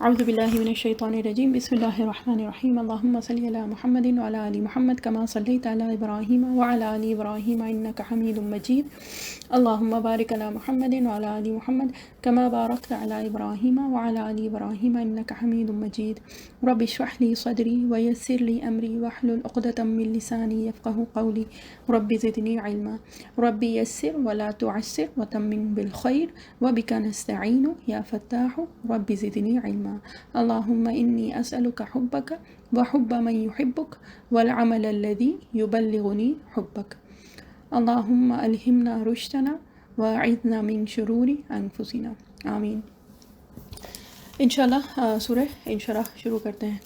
اعوذ باللہ من الشیطان الرجیم بسم اللہ الرحمن الرحیم اللہم صلی علی محمد وعلی آل محمد کما صلیت علی ابراہیم وعلی آل ابراہیم انک حمید مجید اللہم بارک علی محمد وعلی آل محمد کما بارکت علی ابراہیم وعلی آل ابراہیم انک حمید مجید رب اشرح لی صدری ویسر لی امری واحلل عقدۃ من لسانی یفقہوا قولی رب زدنی علما رب یسر ولا تعسر وتمم بالخیر وبک نستعین یا فتاح رب زدنی علما اللہم انی اسألک حبک وحب من یحبک والعمل الذی یبلغنی حبک اللہم الہمنا رشدنا واعذنا من شرور انفسنا آمین۔ انشاءاللہ سورہ انشراح شروع کرتے ہیں۔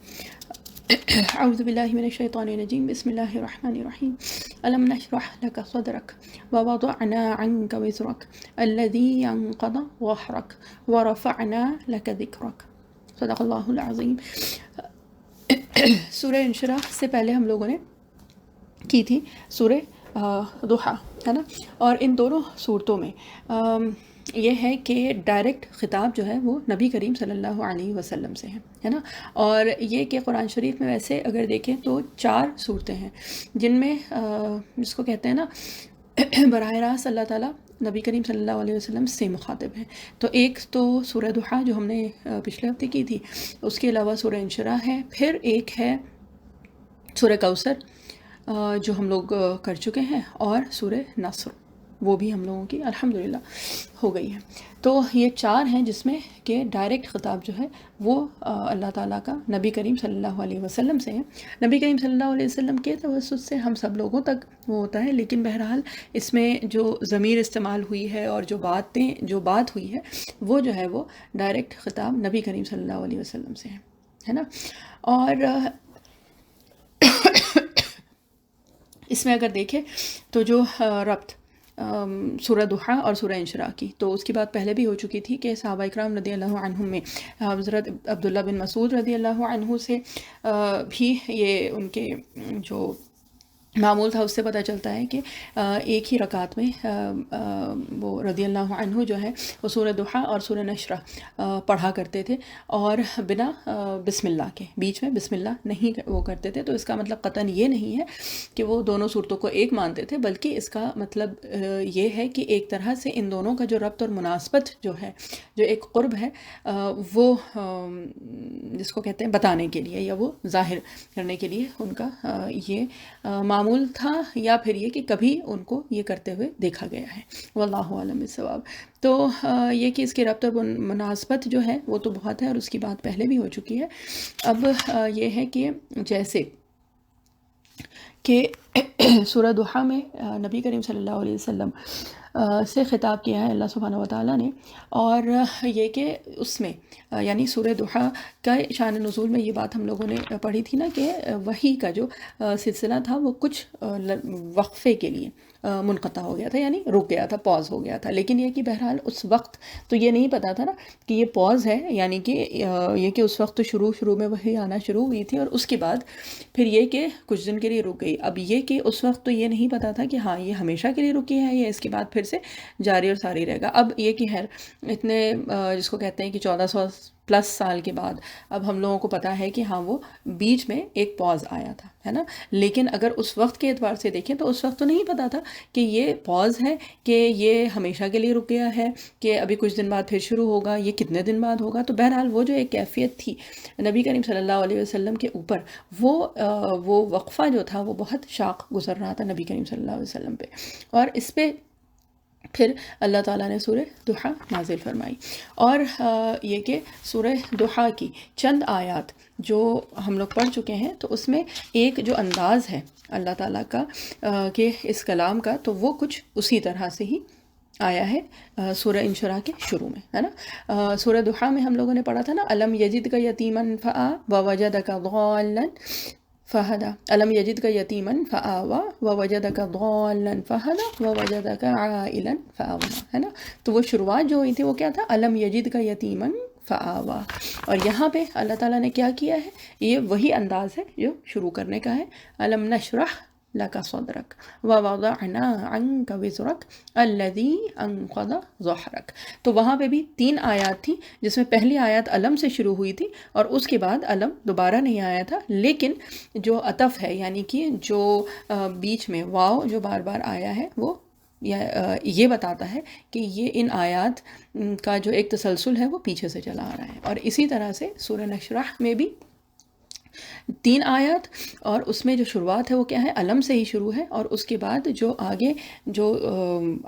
اعوذ باللہ من الشیطان الرجیم بسم اللہ الرحمن الرحیم الم نشرح لك صدرك ووضعنا عنك وزرك الذي ينقض ظهرك ورفعنا لك ذكرك صدق اللہ العظیم۔ سورہ انشراح سے پہلے ہم لوگوں نے کی تھی سورہ ضحیٰ، ہے نا، اور ان دونوں صورتوں میں یہ ہے کہ ڈائریکٹ خطاب جو ہے وہ نبی کریم صلی اللہ علیہ وسلم سے ہے نا، اور یہ کہ قرآن شریف میں ویسے اگر دیکھیں تو 4 صورتیں ہیں جن میں جس کو کہتے ہیں نا براہ راست اللہ تعالیٰ نبی کریم صلی اللہ علیہ وسلم سے مخاطب ہیں۔ تو ایک تو سورہ ضحیٰ جو ہم نے پچھلے ہفتے کی تھی، اس کے علاوہ سورہ انشراح ہے، پھر ایک ہے سورہ کوثر جو ہم لوگ کر چکے ہیں، اور سورہ نصر وہ بھی ہم لوگوں کی الحمدللہ ہو گئی ہے۔ تو یہ 4 ہیں جس میں کہ ڈائریکٹ خطاب جو ہے وہ اللہ تعالیٰ کا نبی کریم صلی اللہ علیہ وسلم سے ہے۔ نبی کریم صلی اللہ علیہ وسلم کے توسط سے ہم سب لوگوں تک وہ ہوتا ہے، لیکن بہرحال اس میں جو ضمیر استعمال ہوئی ہے اور جو بات ہوئی ہے وہ جو ہے وہ ڈائریکٹ خطاب نبی کریم صلی اللہ علیہ وسلم سے ہے نا۔ اور اس میں اگر دیکھیں تو جو ربط سورہ ضحیٰ اور سورہ انشراح کی، تو اس کی بات پہلے بھی ہو چکی تھی کہ صحابہ اکرام رضی اللہ عنہم میں حضرت عبداللہ بن مسعود رضی اللہ عنہ سے بھی یہ ان کے جو معمول تھا اس سے پتہ چلتا ہے کہ ایک ہی رکعت میں وہ رضی اللہ عنہ جو ہے وہ سورہ ضحیٰ اور سورہ نشرہ پڑھا کرتے تھے، اور بنا بسم اللہ کے، بیچ میں بسم اللہ نہیں وہ کرتے تھے۔ تو اس کا مطلب قطعاً یہ نہیں ہے کہ وہ دونوں صورتوں کو ایک مانتے تھے، بلکہ اس کا مطلب یہ ہے کہ ایک طرح سے ان دونوں کا جو ربط اور مناسبت جو ہے، جو ایک قرب ہے، وہ جس کو کہتے ہیں بتانے کے لیے یا وہ ظاہر کرنے کے لیے ان کا یہ معمول تھا، یا پھر یہ کہ کبھی ان کو یہ کرتے ہوئے دیکھا گیا ہے، واللہ اعلم بالصواب۔ تو یہ کہ اس کے ربط اور مناسبت جو ہے وہ تو بہت ہے، اور اس کی بات پہلے بھی ہو چکی ہے۔ اب یہ ہے کہ جیسے کہ سورہ ضحیٰ میں نبی کریم صلی اللہ علیہ وسلم سے خطاب کیا ہے اللہ سبحانہ وتعالیٰ نے، اور یہ کہ اس میں یعنی سورہ ضحیٰ کا شان نزول میں یہ بات ہم لوگوں نے پڑھی تھی نا کہ وحی کا جو سلسلہ تھا وہ کچھ وقفے کے لیے منقطع ہو گیا تھا، یعنی رک گیا تھا، پاز ہو گیا تھا، لیکن یہ کہ بہرحال اس وقت تو یہ نہیں پتا تھا نا کہ یہ پاز ہے، یعنی کہ یہ کہ اس وقت شروع میں وحی آنا شروع ہوئی تھی، اور اس کے بعد پھر یہ کہ کچھ دن کے لیے رک گئی۔ اب یہ کہ اس وقت تو یہ نہیں پتا تھا کہ ہاں یہ ہمیشہ کے لیے رکی ہے یا اس کے بعد پھر سے جاری اور ساری رہے گا۔ اب یہ کہ خیر اتنے جس کو کہتے ہیں کہ 1400 پلس سال کے بعد اب ہم لوگوں کو پتا ہے کہ ہاں وہ بیچ میں ایک پاز آیا تھا، ہے نا، لیکن اگر اس وقت کے اعتبار سے دیکھیں تو اس وقت تو نہیں پتا تھا کہ یہ پاز ہے، کہ یہ ہمیشہ کے لیے رک گیا ہے، کہ ابھی کچھ دن بعد پھر شروع ہوگا، یہ کتنے دن بعد ہوگا۔ تو بہرحال وہ جو ایک کیفیت تھی نبی کریم صلی اللہ علیہ وسلم کے اوپر، وہ وقفہ جو تھا وہ بہت شاق گزر رہا تھا نبی کریم صلی اللہ علیہ وسلم پہ، اور اس پہ پھر اللہ تعالیٰ نے سورہ ضحیٰ نازل فرمائی۔ اور یہ کہ سورہ ضحیٰ کی چند آیات جو ہم لوگ پڑھ چکے ہیں، تو اس میں ایک جو انداز ہے اللہ تعالیٰ کا کہ اس کلام کا، تو وہ کچھ اسی طرح سے ہی آیا ہے سورہ انشراح کے شروع میں، ہے نا۔ سورہ ضحیٰ میں ہم لوگوں نے پڑھا تھا نا، الم یجدک یتیما فآ ووجدک ضالا فہدا، الم یجدک یتیما فآوا ووجدک ضالا فہدا ووجدک عائلا فاغنا، ہے نا۔ تو وہ شروعات جو ہوئی تھی وہ کیا تھا، الم یجدک یتیما فآوا، اور یہاں پہ اللہ تعالیٰ نے کیا کیا ہے، یہ وہی انداز ہے جو شروع کرنے کا ہے، الم نشرح لك صدرك ووضعنا عنك وزرك الذي انقض ظهرك. تو وہاں پہ بھی 3 آیات تھی جس میں پہلی آیات علم سے شروع ہوئی تھی اور اس کے بعد علم دوبارہ نہیں آیا تھا، لیکن جو عطف ہے یعنی کہ جو بیچ میں واو جو بار بار آیا ہے وہ یہ بتاتا ہے کہ یہ ان آیات کا جو ایک تسلسل ہے وہ پیچھے سے چلا آ رہا ہے. اور اسی طرح سے سورہ نشرح میں بھی 3 آیات، اور اس میں جو شروعات ہے وہ کیا ہے، علم سے ہی شروع ہے، اور اس کے بعد جو آگے جو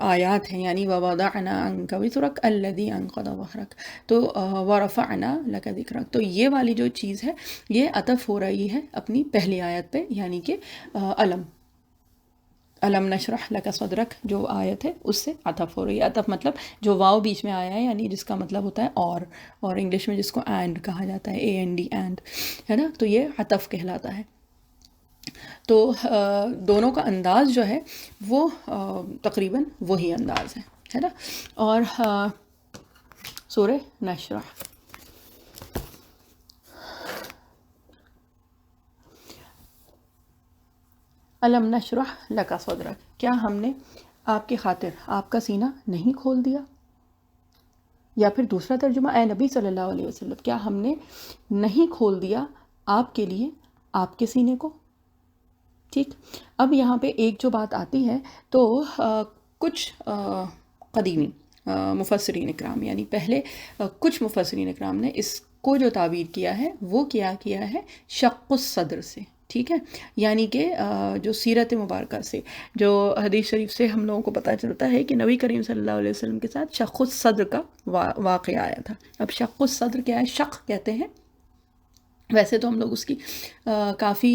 آیات ہیں یعنی وَوَضَعْنَا عَنْكَ وِزْرَكَ الَّذِي أَنقَضَ ظَهْرَكَ، تو وَرَفَعْنَا لَكَ ذِكْرَكَ، تو یہ والی جو چیز ہے یہ عطف ہو رہی ہے اپنی پہلی آیت پہ، یعنی کہ علم نشرح لک صدرک جو آیت ہے اس سے عطف ہو رہی ہے. عطف مطلب جو واو بیچ میں آیا ہے یعنی جس کا مطلب ہوتا ہے اور انگلش میں جس کو اینڈ کہا جاتا ہے AND اینڈ، ہے نا، تو یہ عطف کہلاتا ہے. تو دونوں کا انداز جو ہے وہ تقریباً وہی انداز ہے نا. اور سورہ نشرح، علم نشرح لک صدرک، کیا ہم نے آپ کی خاطر آپ کا سینہ نہیں کھول دیا؟ یا پھر دوسرا ترجمہ، اے نبی صلی اللہ علیہ وسلم کیا ہم نے نہیں کھول دیا آپ کے لیے آپ کے سینے کو؟ ٹھیک، اب یہاں پہ ایک جو بات آتی ہے تو کچھ قدیمی مفسرین اکرام یعنی پہلے کچھ مفسرین اکرام نے اس کو جو تعبیر کیا ہے وہ کیا ہے شق الصدر سے. ٹھیک ہے، یعنی کہ جو سیرت مبارکہ سے، جو حدیث شریف سے ہم لوگوں کو پتہ چلتا ہے کہ نبی کریم صلی اللہ علیہ وسلم کے ساتھ شق الصدر کا واقعہ آیا تھا. اب شق الصدر کیا ہے؟ شق کہتے ہیں، ویسے تو ہم لوگ اس کی کافی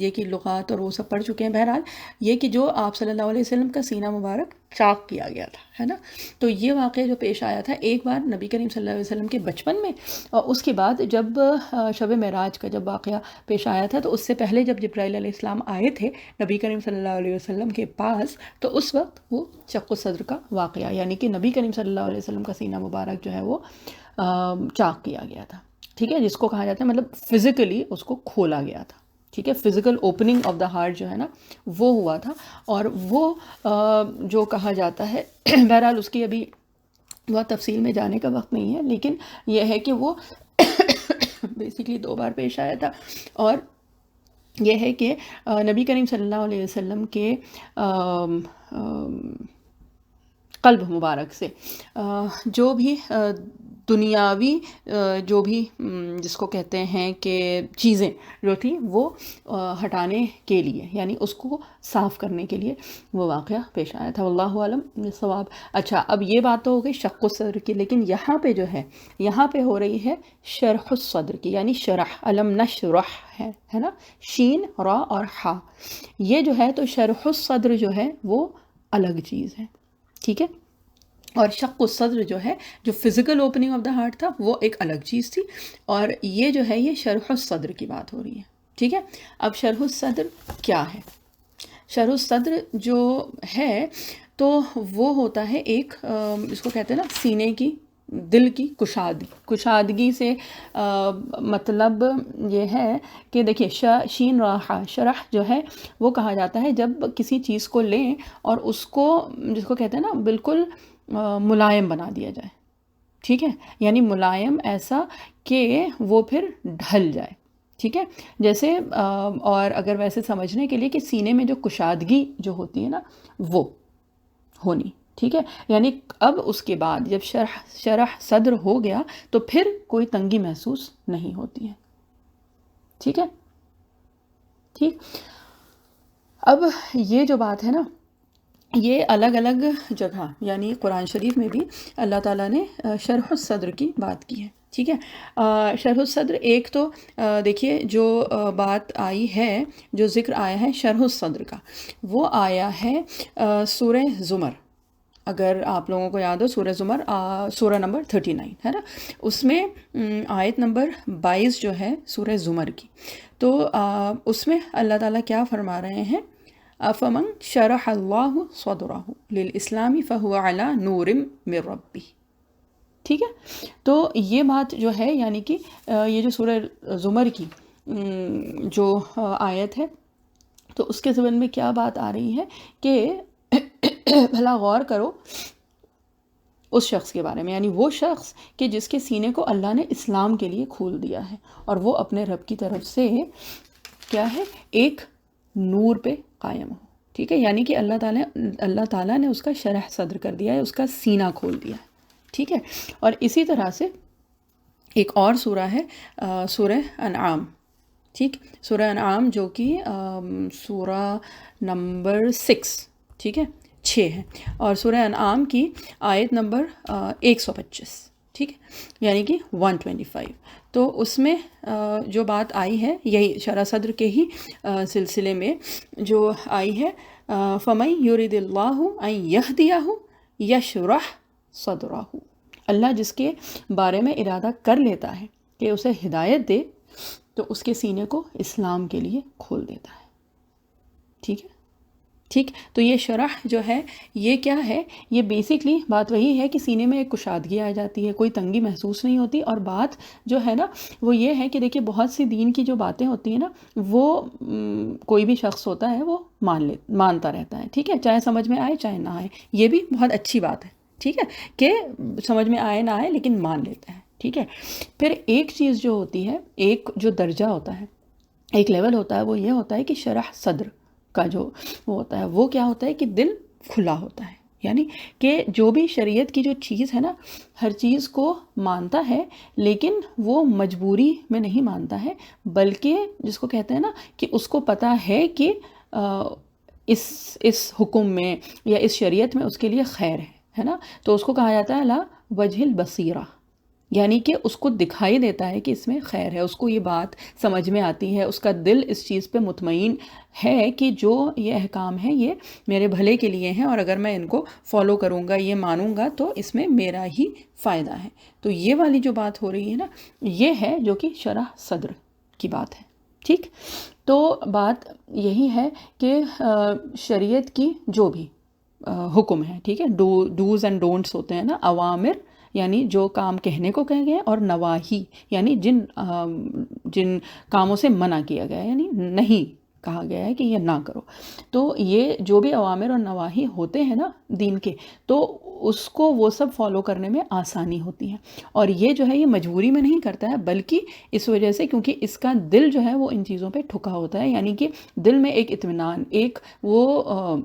یہ کہ لغات اور وہ سب پڑھ چکے ہیں. بہرحال یہ کہ جو آپ صلی اللہ علیہ وسلم کا سینہ مبارک چاک کیا گیا تھا، ہے نا، تو یہ واقعہ جو پیش آیا تھا ایک بار نبی کریم صلی اللہ علیہ وسلم کے بچپن میں، اور اس کے بعد جب شب معراج کا جب واقعہ پیش آیا تھا تو اس سے پہلے جب جبرائیل علیہ السلام آئے تھے نبی کریم صلی اللہ علیہ وسلم کے پاس، تو اس وقت وہ شق الصدر کا واقعہ یعنی کہ نبی کریم صلی اللہ علیہ وسلم کا سینہ مبارک جو ہے وہ چاک کیا گیا تھا. ٹھیک ہے، جس کو کہا جاتا ہے مطلب فزیکلی اس کو کھولا گیا تھا. ٹھیک ہے، physical opening of the heart جو ہے نا وہ ہوا تھا. اور وہ جو کہا جاتا ہے بہرحال اس کی ابھی بہت تفصیل میں جانے کا وقت نہیں ہے، لیکن یہ ہے کہ وہ بیسیکلی 2 بار پیش آیا تھا. اور یہ ہے کہ نبی کریم صلی اللہ علیہ وسلم کے قلب مبارک سے جو بھی دنیاوی جو بھی جس کو کہتے ہیں کہ چیزیں جو تھیں وہ ہٹانے کے لیے یعنی اس کو صاف کرنے کے لیے وہ واقعہ پیش آیا تھا. واللہ عالم ثواب. اچھا، اب یہ بات تو ہو گئی شق الصدر کی، لیکن یہاں پہ جو ہے یہاں پہ ہو رہی ہے شرح الصدر کی، یعنی شرح، علم نشرح ہے نا، شین را اور ہا، یہ جو ہے تو شرح الصدر جو ہے وہ الگ چیز ہے. ٹھیک ہے، اور شق الصدر جو ہے جو physical opening of the heart تھا وہ ایک الگ چیز تھی، اور یہ جو ہے یہ شرح الصدر کی بات ہو رہی ہے. ٹھیک ہے، اب شرح الصدر کیا ہے؟ شرح الصدر جو ہے تو وہ ہوتا ہے ایک جس کو کہتے ہیں نا سینے کی، دل کی کشادگی سے مطلب یہ ہے کہ دیکھیے شین راحہ، شرح جو ہے وہ کہا جاتا ہے جب کسی چیز کو لیں اور اس کو جس کو کہتے ہیں نا بالکل ملائم بنا دیا جائے. ٹھیک ہے، یعنی ملائم ایسا کہ وہ پھر ڈھل جائے. ٹھیک ہے، جیسے اور اگر ویسے سمجھنے کے لیے کہ سینے میں جو کشادگی جو ہوتی ہے نا وہ ہونی. ٹھیک ہے، یعنی اب اس کے بعد جب شرح صدر ہو گیا تو پھر کوئی تنگی محسوس نہیں ہوتی ہے. ٹھیک ہے، ٹھیک. اب یہ جو بات ہے نا یہ الگ الگ جگہ یعنی قرآن شریف میں بھی اللہ تعالیٰ نے شرح الصدر کی بات کی ہے. ٹھیک ہے، شرح الصدر ایک تو دیکھیے جو بات آئی ہے، جو ذکر آیا ہے شرح الصدر کا، وہ آیا ہے سورہ زمر. اگر آپ لوگوں کو یاد ہو سورہ زمر سورہ نمبر 39 ہے نا، اس میں آیت نمبر 22 جو ہے سورہ زمر کی، تو اس میں اللہ تعالیٰ کیا فرما رہے ہیں؟ افمن شرح اللہ صدرہ للاسلام فہو علی نور من ربہ. ٹھیک ہے، تو یہ بات جو ہے یعنی کہ یہ جو سورہ زمر کی جو آیت ہے تو اس کے ذہن میں کیا بات آ رہی ہے کہ بھلا غور کرو اس شخص کے بارے میں، یعنی وہ شخص کہ جس کے سینے کو اللہ نے اسلام کے لیے کھول دیا ہے، اور وہ اپنے رب کی طرف سے کیا ہے، ایک نور پہ قائم ہو، ٹھیک ہے، یعنی کہ اللہ تعالیٰ نے اس کا شرح صدر کر دیا ہے، اس کا سینہ کھول دیا ہے، ٹھیک ہے۔ اور اسی طرح سے ایک اور سورہ ہے سورہ انعام، ٹھیک، سورہ انعام جو کہ سورہ نمبر 6، ٹھیک ہے، 6 ہے، اور سورہ انعام کی آیت نمبر 125، ٹھیک ہے، یعنی کہ 125۔ تو اس میں جو بات آئی ہے یہی شرح صدر کے ہی سلسلے میں جو آئی ہے، فَمَن يُرِدِ اللَّهُ أَن يَهْدِيَهُ يَشْرَحْ صَدْرَهُ، اللہ جس کے بارے میں ارادہ کر لیتا ہے کہ اسے ہدایت دے تو اس کے سینے کو اسلام کے لیے کھول دیتا ہے، ٹھیک ہے، ٹھیک۔ تو یہ شرح جو ہے یہ کیا ہے، یہ بیسکلی بات وہی ہے کہ سینے میں ایک کشادگی آ جاتی ہے، کوئی تنگی محسوس نہیں ہوتی، اور بات جو ہے نا وہ یہ ہے کہ دیکھیے بہت سی دین کی جو باتیں ہوتی ہیں نا وہ کوئی بھی شخص ہوتا ہے وہ مانتا رہتا ہے، ٹھیک ہے، چاہے سمجھ میں آئے چاہے نہ آئے، یہ بھی بہت اچھی بات ہے، ٹھیک ہے، کہ سمجھ میں آئے نہ آئے لیکن مان لیتا ہے، ٹھیک ہے۔ پھر ایک چیز جو ہوتی ہے، ایک جو درجہ ہوتا ہے، ایک لیول ہوتا ہے، وہ یہ ہوتا ہے کہ شرح صدر کا جو وہ ہوتا ہے وہ کیا ہوتا ہے کہ دل کھلا ہوتا ہے، یعنی کہ جو بھی شریعت کی جو چیز ہے نا ہر چیز کو مانتا ہے، لیکن وہ مجبوری میں نہیں مانتا ہے، بلکہ جس کو کہتے ہیں نا کہ اس کو پتہ ہے کہ اس حکم میں یا اس شریعت میں اس کے لیے خیر ہے نا، تو اس کو کہا جاتا ہے علی وجہ البصیرہ، یعنی کہ اس کو دکھائی دیتا ہے کہ اس میں خیر ہے، اس کو یہ بات سمجھ میں آتی ہے، اس کا دل اس چیز پہ مطمئن ہے کہ جو یہ احکام ہیں یہ میرے بھلے کے لیے ہیں، اور اگر میں ان کو فالو کروں گا، یہ مانوں گا تو اس میں میرا ہی فائدہ ہے۔ تو یہ والی جو بات ہو رہی ہے نا یہ ہے جو کہ شرح صدر کی بات ہے، ٹھیک۔ تو بات یہی ہے کہ شریعت کی جو بھی حکم ہے، ٹھیک ہے، ڈوز اینڈ ڈونٹس ہوتے ہیں نا، اوامر یعنی جو کام کہنے کو کہے گئے، اور نواہی یعنی جن کاموں سے منع کیا گیا ہے، یعنی نہیں کہا گیا ہے کہ یہ نہ کرو، تو یہ جو بھی اوامر اور نواہی ہوتے ہیں نا دین کے، تو اس کو وہ سب فالو کرنے میں آسانی ہوتی ہے، اور یہ جو ہے یہ مجبوری میں نہیں کرتا ہے، بلکہ اس وجہ سے کیونکہ اس کا دل جو ہے وہ ان چیزوں پہ ٹھکا ہوتا ہے، یعنی کہ دل میں ایک اطمینان، ایک وہ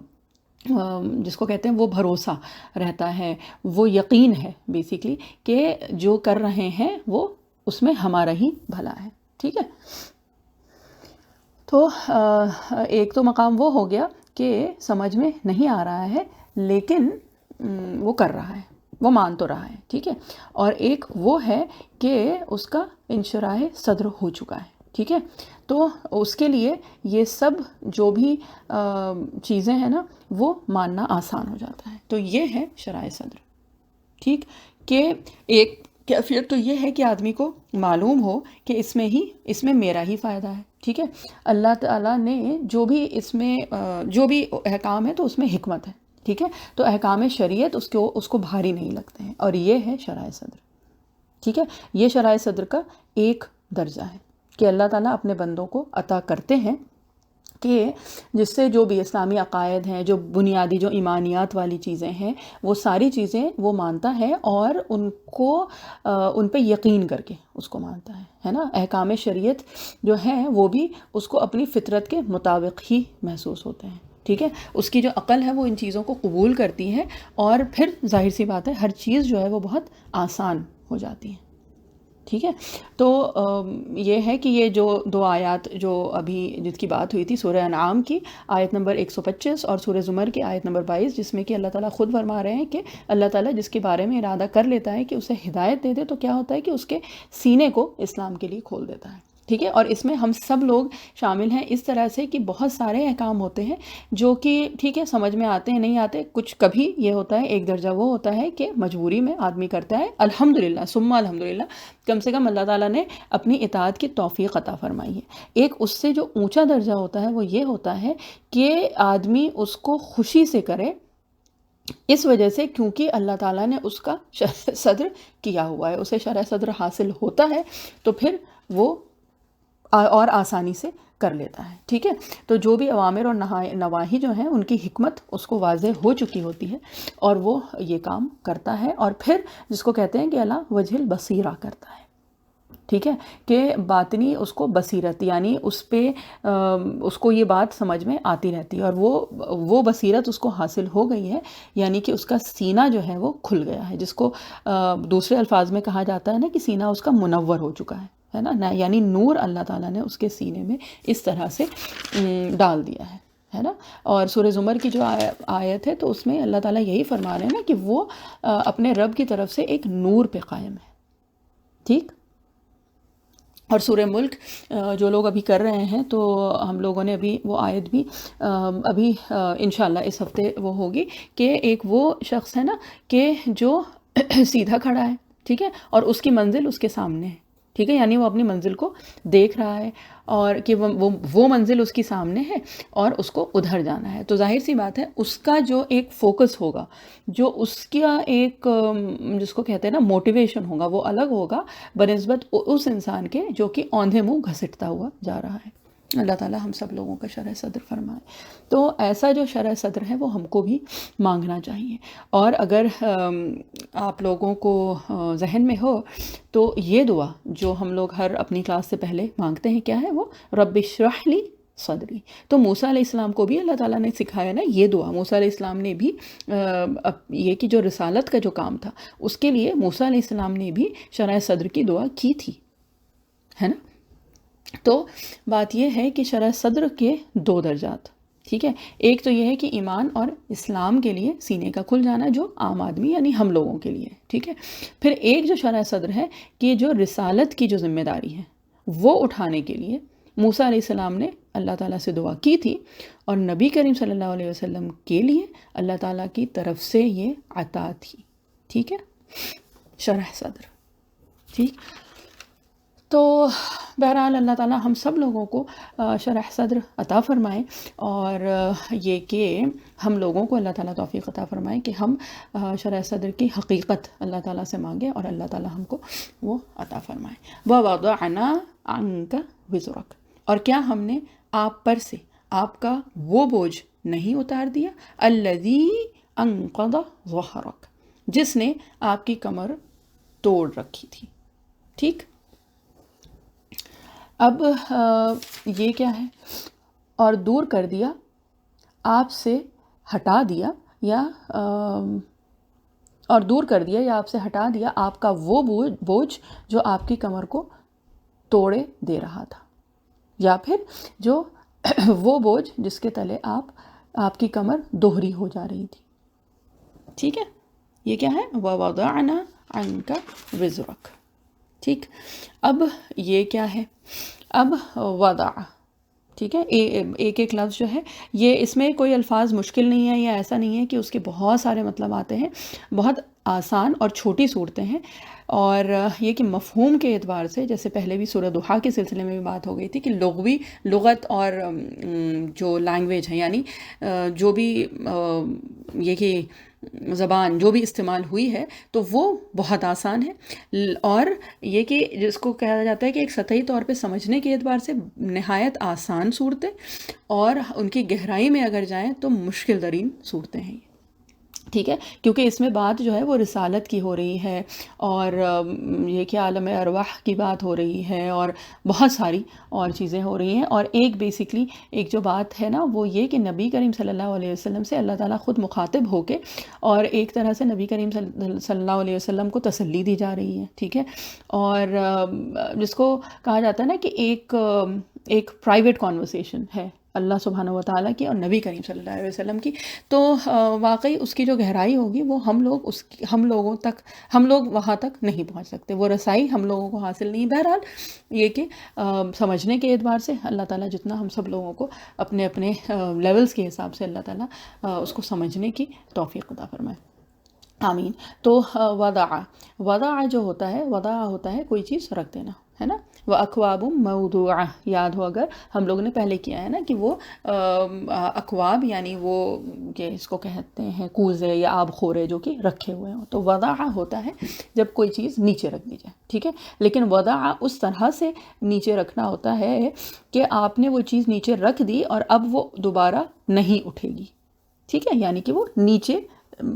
جس کو کہتے ہیں وہ بھروسہ رہتا ہے، وہ یقین ہے بیسیکلی کہ جو کر رہے ہیں وہ اس میں ہمارا ہی بھلا ہے، ٹھیک ہے۔ تو ایک تو مقام وہ ہو گیا کہ سمجھ میں نہیں آ رہا ہے لیکن وہ کر رہا ہے، وہ مان تو رہا ہے، ٹھیک ہے، اور ایک وہ ہے کہ اس کا انشراح صدر ہو چکا ہے، ٹھیک ہے، تو اس کے لیے یہ سب جو بھی چیزیں ہیں نا وہ ماننا آسان ہو جاتا ہے، تو یہ ہے شرح صدر، ٹھیک، کہ ایک کیفیت تو یہ ہے کہ آدمی کو معلوم ہو کہ اس میں میرا ہی فائدہ ہے، ٹھیک ہے، اللہ تعالیٰ نے جو بھی اس میں جو بھی احکام ہے تو اس میں حکمت ہے، ٹھیک ہے، تو احکام شریعت اس کو بھاری نہیں لگتے ہیں، اور یہ ہے شرح صدر، ٹھیک ہے۔ یہ شرح صدر کا ایک درجہ ہے کہ اللہ تعالیٰ اپنے بندوں کو عطا کرتے ہیں کہ جس سے جو بھی اسلامی عقائد ہیں، جو بنیادی جو ایمانیات والی چیزیں ہیں، وہ ساری چیزیں وہ مانتا ہے، اور ان پہ یقین کر کے اس کو مانتا ہے نا، احکام شریعت جو ہیں وہ بھی اس کو اپنی فطرت کے مطابق ہی محسوس ہوتے ہیں، ٹھیک ہے، اس کی جو عقل ہے وہ ان چیزوں کو قبول کرتی ہے، اور پھر ظاہر سی بات ہے ہر چیز جو ہے وہ بہت آسان ہو جاتی ہے، ٹھیک ہے۔ تو یہ ہے کہ یہ جو دو آیات جو ابھی جس کی بات ہوئی تھی سورہ انعام کی آیت نمبر 125 اور سورہ زمر کی آیت نمبر 22، جس میں کہ اللہ تعالیٰ خود فرما رہے ہیں کہ اللہ تعالیٰ جس کے بارے میں ارادہ کر لیتا ہے کہ اسے ہدایت دے دے تو کیا ہوتا ہے کہ اس کے سینے کو اسلام کے لیے کھول دیتا ہے، ٹھیک ہے، اور اس میں ہم سب لوگ شامل ہیں اس طرح سے کہ بہت سارے احکام ہوتے ہیں جو کہ ٹھیک ہے سمجھ میں آتے ہیں نہیں آتے، کچھ کبھی یہ ہوتا ہے ایک درجہ وہ ہوتا ہے کہ مجبوری میں آدمی کرتا ہے، الحمدللہ ثم الحمدللہ کم سے کم اللہ تعالیٰ نے اپنی اطاعت کی توفیق عطا فرمائی ہے۔ ایک اس سے جو اونچا درجہ ہوتا ہے وہ یہ ہوتا ہے کہ آدمی اس کو خوشی سے کرے، اس وجہ سے کیونکہ اللہ تعالیٰ نے اس کا شرح صدر کیا ہوا ہے، اسے شرح صدر حاصل ہوتا ہے تو پھر وہ اور آسانی سے کر لیتا ہے، ٹھیک ہے. تو جو بھی اوامر اور نواہی جو ہیں ان کی حکمت اس کو واضح ہو چکی ہوتی ہے اور وہ یہ کام کرتا ہے، اور پھر جس کو کہتے ہیں کہ اللہ وجہ البصیرہ کرتا ہے، ٹھیک ہے، کہ باطنی اس کو بصیرت، یعنی اس پہ اس کو یہ بات سمجھ میں آتی رہتی ہے، اور وہ بصیرت اس کو حاصل ہو گئی ہے، یعنی کہ اس کا سینہ جو ہے وہ کھل گیا ہے، جس کو دوسرے الفاظ میں کہا جاتا ہے نا کہ سینہ اس کا منور ہو چکا ہے نا، یعنی نور اللہ تعالیٰ نے اس کے سینے میں اس طرح سے ڈال دیا ہے نا. اور سورہ زمر کی جو آیت ہے تو اس میں اللہ تعالیٰ یہی فرما رہے ہیں نا کہ وہ اپنے رب کی طرف سے ایک نور پہ قائم ہے، ٹھیک. اور سورہ ملک جو لوگ ابھی کر رہے ہیں تو ہم لوگوں نے ابھی وہ آیت بھی ابھی انشاءاللہ اس ہفتے وہ ہوگی کہ ایک وہ شخص ہے نا کہ جو سیدھا کھڑا ہے، ٹھیک ہے، اور اس کی منزل اس کے سامنے ہے، ٹھیک ہے، یعنی وہ اپنی منزل کو دیکھ رہا ہے اور کہ وہ منزل اس کی سامنے ہے اور اس کو ادھر جانا ہے. تو ظاہر سی بات ہے اس کا جو ایک فوکس ہوگا، جو اس کا ایک جس کو کہتے ہیں نا موٹیویشن ہوگا، وہ الگ ہوگا بنسبت اس انسان کے جو کہ اوندھے منہ گھسٹتا ہوا جا رہا ہے. اللہ تعالیٰ ہم سب لوگوں کا شرح صدر فرمائے. تو ایسا جو شرح صدر ہے وہ ہم کو بھی مانگنا چاہیے. اور اگر آپ لوگوں کو ذہن میں ہو تو یہ دعا جو ہم لوگ ہر اپنی کلاس سے پہلے مانگتے ہیں کیا ہے، وہ رب اشرح لی صدری. تو موسیٰ علیہ السلام کو بھی اللہ تعالیٰ نے سکھایا نا یہ دعا. موسیٰ علیہ السلام نے بھی یہ کہ جو رسالت کا جو کام تھا اس کے لیے موسیٰ علیہ السلام نے بھی شرح صدر کی دعا کی تھی، ہے نا. تو بات یہ ہے کہ شرح صدر کے 2 درجات، ٹھیک ہے. ایک تو یہ ہے کہ ایمان اور اسلام کے لیے سینے کا کھل جانا جو عام آدمی یعنی ہم لوگوں کے لیے، ٹھیک ہے. پھر ایک جو شرح صدر ہے کہ جو رسالت کی جو ذمہ داری ہے وہ اٹھانے کے لیے موسیٰ علیہ السلام نے اللہ تعالیٰ سے دعا کی تھی، اور نبی کریم صلی اللہ علیہ وسلم کے لیے اللہ تعالیٰ کی طرف سے یہ عطا تھی، ٹھیک ہے، شرح صدر، ٹھیک. تو بہرحال اللہ تعالیٰ ہم سب لوگوں کو شرح صدر عطا فرمائے، اور یہ کہ ہم لوگوں کو اللہ تعالیٰ توفیق عطا فرمائے کہ ہم شرح صدر کی حقیقت اللہ تعالیٰ سے مانگیں اور اللہ تعالیٰ ہم کو وہ عطا فرمائے. وَوَضَعْنَا عَنْكَ وِزْرَكَ، اور کیا ہم نے آپ پر سے آپ کا وہ بوجھ نہیں اتار دیا، الَّذِي أَنْقَضَ ظَهْرَكَ، جس نے آپ کی کمر توڑ رکھی تھی، ٹھیک. اب یہ کیا ہے، اور دور کر دیا، آپ سے ہٹا دیا، یا اور دور کر دیا یا آپ سے ہٹا دیا آپ کا وہ بوجھ جو آپ کی کمر کو توڑے دے رہا تھا، یا پھر جو وہ بوجھ جس کے تلے آپ کی کمر دوہری ہو جا رہی تھی، ٹھیک ہے. یہ کیا ہے، وَوَضَعْنَا عَنْكَ وِزْرَكَ، ٹھیک. اب یہ کیا ہے، اب وضع، ٹھیک ہے. ایک ایک لفظ جو ہے یہ اس میں کوئی الفاظ مشکل نہیں ہے، یا ایسا نہیں ہے کہ اس کے بہت سارے مطلب آتے ہیں، بہت آسان اور چھوٹی صورتیں ہیں. اور یہ کہ مفہوم کے اعتبار سے جیسے پہلے بھی سورہ ضحیٰ کے سلسلے میں بھی بات ہو گئی تھی کہ لغت اور جو لینگویج ہے، یعنی جو بھی یہ کہ زبان جو بھی استعمال ہوئی ہے تو وہ بہت آسان ہے، اور یہ کہ جس کو کہا جاتا ہے کہ ایک سطحی طور پہ سمجھنے کے اعتبار سے نہایت آسان صورتیں، اور ان کی گہرائی میں اگر جائیں تو مشکل ترین صورتیں ہیں، ٹھیک ہے. کیونکہ اس میں بات جو ہے وہ رسالت کی ہو رہی ہے، اور یہ کہ عالم ارواح کی بات ہو رہی ہے، اور بہت ساری اور چیزیں ہو رہی ہیں. اور ایک بیسکلی ایک جو بات ہے نا وہ یہ کہ نبی کریم صلی اللہ علیہ وسلم سے اللہ تعالیٰ خود مخاطب ہو کے اور ایک طرح سے نبی کریم صلی اللہ علیہ وسلم کو تسلی دی جا رہی ہے، ٹھیک ہے. اور جس کو کہا جاتا ہے نا کہ ایک پرائیویٹ کانورسیشن ہے اللہ سبحانہ و تعالیٰ کی اور نبی کریم صلی اللہ علیہ وسلم کی، تو واقعی اس کی جو گہرائی ہوگی وہ ہم لوگ وہاں تک نہیں پہنچ سکتے، وہ رسائی ہم لوگوں کو حاصل نہیں. بہرحال یہ کہ سمجھنے کے اعتبار سے اللہ تعالیٰ جتنا ہم سب لوگوں کو اپنے اپنے لیولز کے حساب سے اللہ تعالیٰ اس کو سمجھنے کی توفیق عطا فرمائے، آمین. تو وضع جو ہوتا ہے، وضع ہوتا ہے کوئی چیز رکھ دینا، ہے نا. وہ اکواب موضوعہ یاد ہو اگر ہم لوگوں نے پہلے کیا ہے نا کہ وہ اکواب یعنی وہ کہ اس کو کہتے ہیں کوزے یا آب خورے جو کہ رکھے ہوئے ہوں. تو وضع ہوتا ہے جب کوئی چیز نیچے رکھ دی جائے, ٹھیک ہے, لیکن وضع اس طرح سے نیچے رکھنا ہوتا ہے کہ آپ نے وہ چیز نیچے رکھ دی اور اب وہ دوبارہ نہیں اٹھے گی, ٹھیک ہے, یعنی کہ وہ نیچے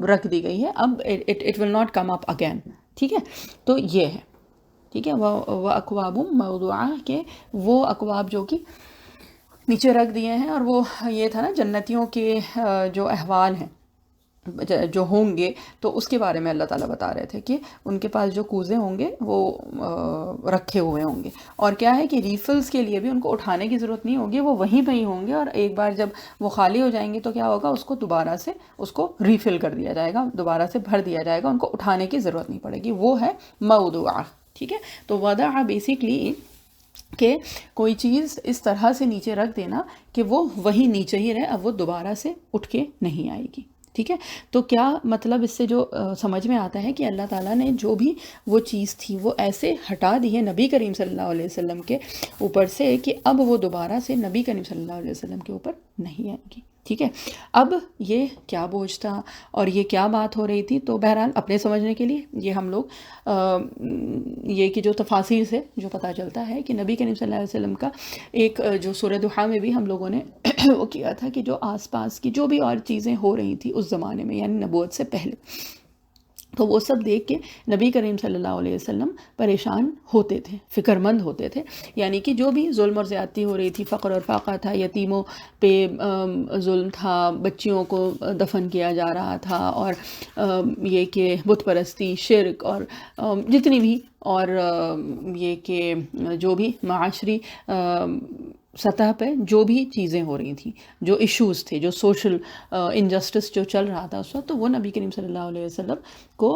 رکھ دی گئی ہے, اب it will not come up again, ٹھیک ہے. تو یہ ہے, ٹھیک ہے. وہ اکواب موضوعہ کے وہ اکواب جو کہ نیچے رکھ دیے ہیں. اور وہ یہ تھا نا جنتیوں کے جو احوال ہیں جو ہوں گے تو اس کے بارے میں اللہ تعالیٰ بتا رہے تھے کہ ان کے پاس جو کوزے ہوں گے وہ رکھے ہوئے ہوں گے, اور کیا ہے کہ ریفلز کے لیے بھی ان کو اٹھانے کی ضرورت نہیں ہوگی, وہ وہیں پہ ہی ہوں گے, اور ایک بار جب وہ خالی ہو جائیں گے تو کیا ہوگا, اس کو دوبارہ سے اس کو ریفل کر دیا جائے گا, دوبارہ سے بھر دیا جائے گا, ان کو اٹھانے کی ضرورت نہیں پڑے گی. وہ ہے موضوعہ, ٹھیک ہے. تو وضع بیسکلی کہ کوئی چیز اس طرح سے نیچے رکھ دینا کہ وہ وہی نیچے ہی رہے, اب وہ دوبارہ سے اٹھ کے نہیں آئے گی, ٹھیک ہے. تو کیا مطلب اس سے جو سمجھ میں آتا ہے کہ اللہ تعالیٰ نے جو بھی وہ چیز تھی وہ ایسے ہٹا دی ہے نبی کریم صلی اللہ علیہ وسلم کے اوپر سے کہ اب وہ دوبارہ سے نبی کریم صلی اللہ علیہ وسلم کے اوپر نہیں آئے گی, ٹھیک ہے. اب یہ کیا بوجھ تھا اور یہ کیا بات ہو رہی تھی, تو بہرحال اپنے سمجھنے کے لیے یہ ہم لوگ یہ کہ جو تفاسیر سے جو پتہ چلتا ہے کہ نبی کریم صلی اللہ علیہ وسلم کا ایک جو سورہ ضحیٰ میں بھی ہم لوگوں نے وہ کیا تھا کہ جو آس پاس کی جو بھی اور چیزیں ہو رہی تھیں اس زمانے میں یعنی نبوت سے پہلے, تو وہ سب دیکھ کے نبی کریم صلی اللہ علیہ وسلم پریشان ہوتے تھے, فکر مند ہوتے تھے. یعنی کہ جو بھی ظلم اور زیادتی ہو رہی تھی, فقر اور فاقہ تھا, یتیموں پہ ظلم تھا, بچیوں کو دفن کیا جا رہا تھا, اور یہ کہ بت پرستی, شرک, اور جتنی بھی اور یہ کہ جو بھی معاشری سطح پہ جو بھی چیزیں ہو رہی تھیں, جو ایشوز تھے, جو سوشل انجسٹس جو چل رہا تھا اس وقت, تو وہ نبی کریم صلی اللہ علیہ وسلم کو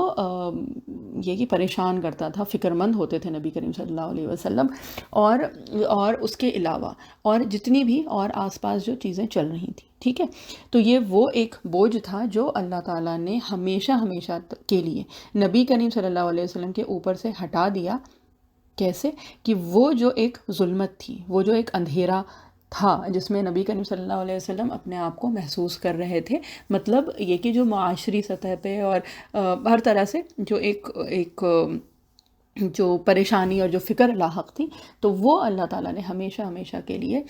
یہ کہ پریشان کرتا تھا, فکر مند ہوتے تھے نبی کریم صلی اللہ علیہ وسلم. اور اس کے علاوہ اور جتنی بھی اور آس پاس جو چیزیں چل رہی تھیں, ٹھیک ہے. تو یہ وہ ایک بوجھ تھا جو اللہ تعالیٰ نے ہمیشہ ہمیشہ کے لیے نبی کریم صلی اللہ علیہ وسلم کے اوپر سے ہٹا دیا. کیسے کہ وہ جو ایک ظلمت تھی, وہ جو ایک اندھیرا تھا جس میں نبی کریم صلی اللہ علیہ وسلم اپنے آپ کو محسوس کر رہے تھے, مطلب یہ کہ جو معاشری سطح پہ اور ہر طرح سے جو ایک جو پریشانی اور جو فکر لاحق تھی, تو وہ اللہ تعالیٰ نے ہمیشہ ہمیشہ کے لیے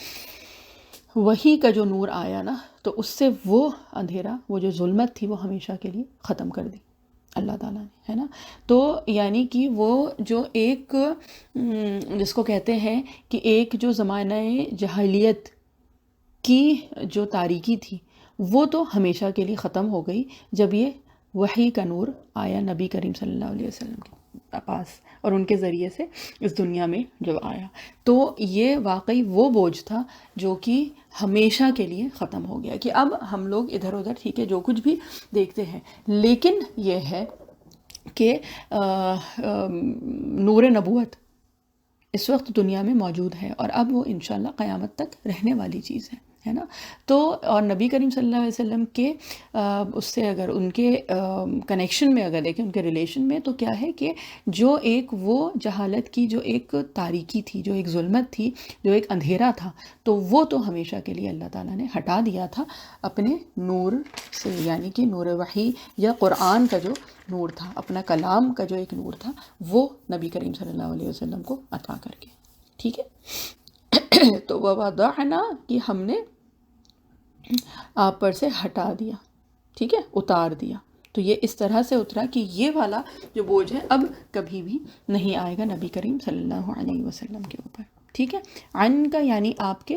وہی کا جو نور آیا نا, تو اس سے وہ اندھیرا, وہ جو ظلمت تھی, وہ ہمیشہ کے لیے ختم کر دی اللہ تعالیٰ نے, ہے نا. تو یعنی کہ وہ جو ایک جس کو کہتے ہیں کہ ایک جو زمانہ جاہلیت کی جو تاریکی تھی وہ تو ہمیشہ کے لیے ختم ہو گئی جب یہ وحی کا نور آیا نبی کریم صلی اللہ علیہ وسلم کے پاس اور ان کے ذریعے سے اس دنیا میں جب آیا. تو یہ واقعی وہ بوجھ تھا جو کہ ہمیشہ کے لیے ختم ہو گیا کہ اب ہم لوگ ادھر ادھر ٹھیک ہے جو کچھ بھی دیکھتے ہیں, لیکن یہ ہے کہ نور نبوت اس وقت دنیا میں موجود ہے اور اب وہ انشاءاللہ قیامت تک رہنے والی چیز ہے نا. تو اور نبی کریم صلی اللہ علیہ وسلم کے اس سے اگر ان کے کنیکشن میں اگر دیکھیں, ان کے ریلیشن میں, تو کیا ہے کہ جو ایک وہ جہالت کی جو ایک تاریکی تھی, جو ایک ظلمت تھی, جو ایک اندھیرا تھا, تو وہ تو ہمیشہ کے لیے اللہ تعالیٰ نے ہٹا دیا تھا اپنے نور سے, یعنی کہ نور وحی یا قرآن کا جو نور تھا, اپنا کلام کا جو ایک نور تھا, وہ نبی کریم صلی اللہ علیہ وسلم کو عطا کر کے, ٹھیک ہے. تو ووضعنا کہ ہم نے آپ پر سے ہٹا دیا, ٹھیک ہے, اتار دیا. تو یہ اس طرح سے اترا کہ یہ والا جو بوجھ ہے اب کبھی بھی نہیں آئے گا نبی کریم صلی اللہ علیہ وسلم کے اوپر, ٹھیک ہے. عن کا یعنی آپ کے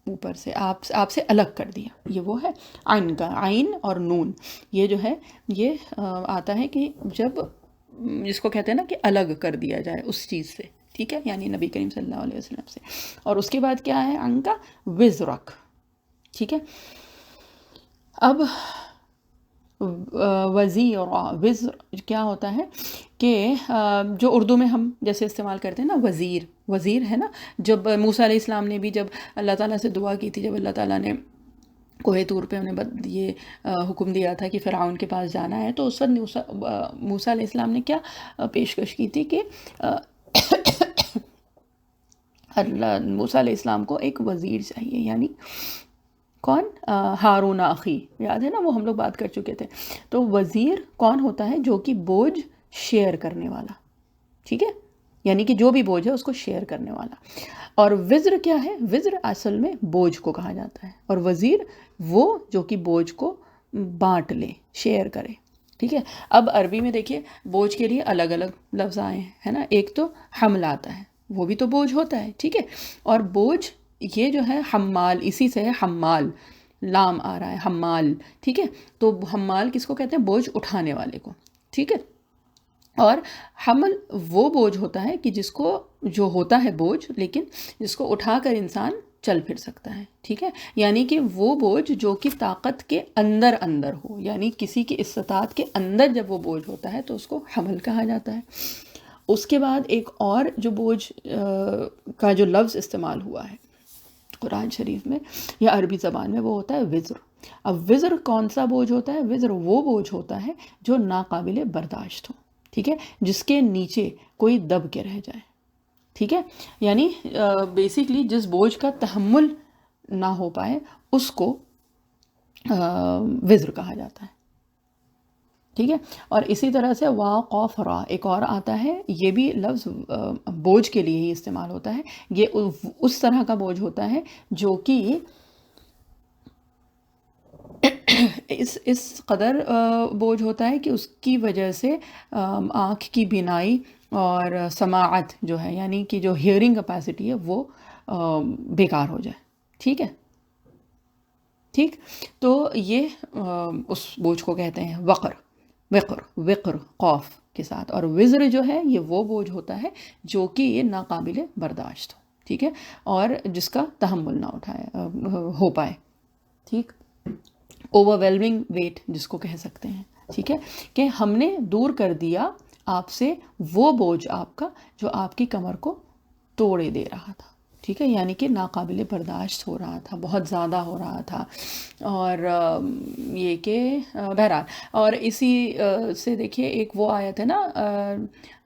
اوپر سے, آپ سے الگ کر دیا, یہ وہ ہے عین کا. عین اور نون یہ جو ہے یہ آتا ہے کہ جب جس کو کہتے ہیں نا کہ الگ کر دیا جائے اس چیز سے, ٹھیک ہے, یعنی نبی کریم صلی اللہ علیہ وسلم سے. اور اس کے بعد کیا ہے عن کا وزرک, ٹھیک ہے. اب وزیر وزر کیا ہوتا ہے کہ جو اردو میں ہم جیسے استعمال کرتے ہیں نا وزیر ہے نا. جب موسیٰ علیہ السلام نے بھی جب اللہ تعالیٰ سے دعا کی تھی, جب اللہ تعالیٰ نے کوہ طور پہ انہیں یہ حکم دیا تھا کہ فرعون کے پاس جانا ہے, تو اس وقت موسیٰ علیہ السلام نے کیا پیشکش کی تھی کہ اللہ موسیٰ علیہ السلام کو ایک وزیر چاہیے، یعنی کون؟ ہارون اخی، یاد ہے نا، وہ ہم لوگ بات کر چکے تھے. تو وزیر کون ہوتا ہے؟ جو کہ بوجھ شیئر کرنے والا، ٹھیک ہے، یعنی کہ جو بھی بوجھ ہے اس کو شیئر کرنے والا. اور وزر کیا ہے؟ وزر اصل میں بوجھ کو کہا جاتا ہے، اور وزیر وہ جو کہ بوجھ کو بانٹ لے، شیئر کرے، ٹھیک ہے. اب عربی میں دیکھیے بوجھ کے لیے الگ الگ لفظ آئے ہیں، ہے نا. ایک تو حمل آتا ہے، وہ بھی تو بوجھ ہوتا ہے، ٹھیک ہے. اور بوجھ یہ جو ہے حمال، اسی سے ہے حمال، لام آ رہا ہے حمال، ٹھیک ہے. تو حمال کس کو کہتے ہیں؟ بوجھ اٹھانے والے کو، ٹھیک ہے. اور حمل وہ بوجھ ہوتا ہے کہ جس کو، جو ہوتا ہے بوجھ لیکن جس کو اٹھا کر انسان چل پھر سکتا ہے، ٹھیک ہے. یعنی کہ وہ بوجھ جو کہ طاقت کے اندر اندر ہو، یعنی کسی کی استطاعت کے اندر جب وہ بوجھ ہوتا ہے تو اس کو حمل کہا جاتا ہے. اس کے بعد ایک اور جو بوجھ کا جو لفظ استعمال ہوا ہے قرآن شریف میں یا عربی زبان میں، وہ ہوتا ہے وزر. اب وزر کون سا بوجھ ہوتا ہے؟ وزر وہ بوجھ ہوتا ہے جو ناقابل برداشت ہو، ٹھیک ہے، جس کے نیچے کوئی دب کے رہ جائے، ٹھیک ہے. یعنی بیسیکلی جس بوجھ کا تحمل نہ ہو پائے اس کو وزر کہا جاتا ہے، ٹھیک ہے. اور اسی طرح سے وا قوف را ایک اور آتا ہے، یہ بھی لفظ بوجھ کے لیے ہی استعمال ہوتا ہے. یہ اس طرح کا بوجھ ہوتا ہے جو کہ اس قدر بوجھ ہوتا ہے کہ اس کی وجہ سے آنکھ کی بینائی اور سماعت جو ہے، یعنی کہ جو ہیئرنگ کیپیسٹی ہے وہ بیکار ہو جائے، ٹھیک ہے. ٹھیک، تو یہ اس بوجھ کو کہتے ہیں وقر، وقر قوف کے ساتھ. اور وزر جو ہے یہ وہ بوجھ ہوتا ہے جو کہ یہ ناقابل برداشت ہو، ٹھیک ہے، اور جس کا تحمل نہ اٹھائے ہو پائے، ٹھیک. اوور ویلمنگ ویٹ جس کو کہہ سکتے ہیں، ٹھیک ہے، کہ ہم نے دور کر دیا آپ سے وہ بوجھ آپ کا جو آپ کی کمر کو توڑے دے رہا تھا، ٹھیک ہے، یعنی کہ ناقابل برداشت ہو رہا تھا، بہت زیادہ ہو رہا تھا. اور یہ کہ بہرحال، اور اسی سے دیکھیے ایک وہ آیت ہے نا،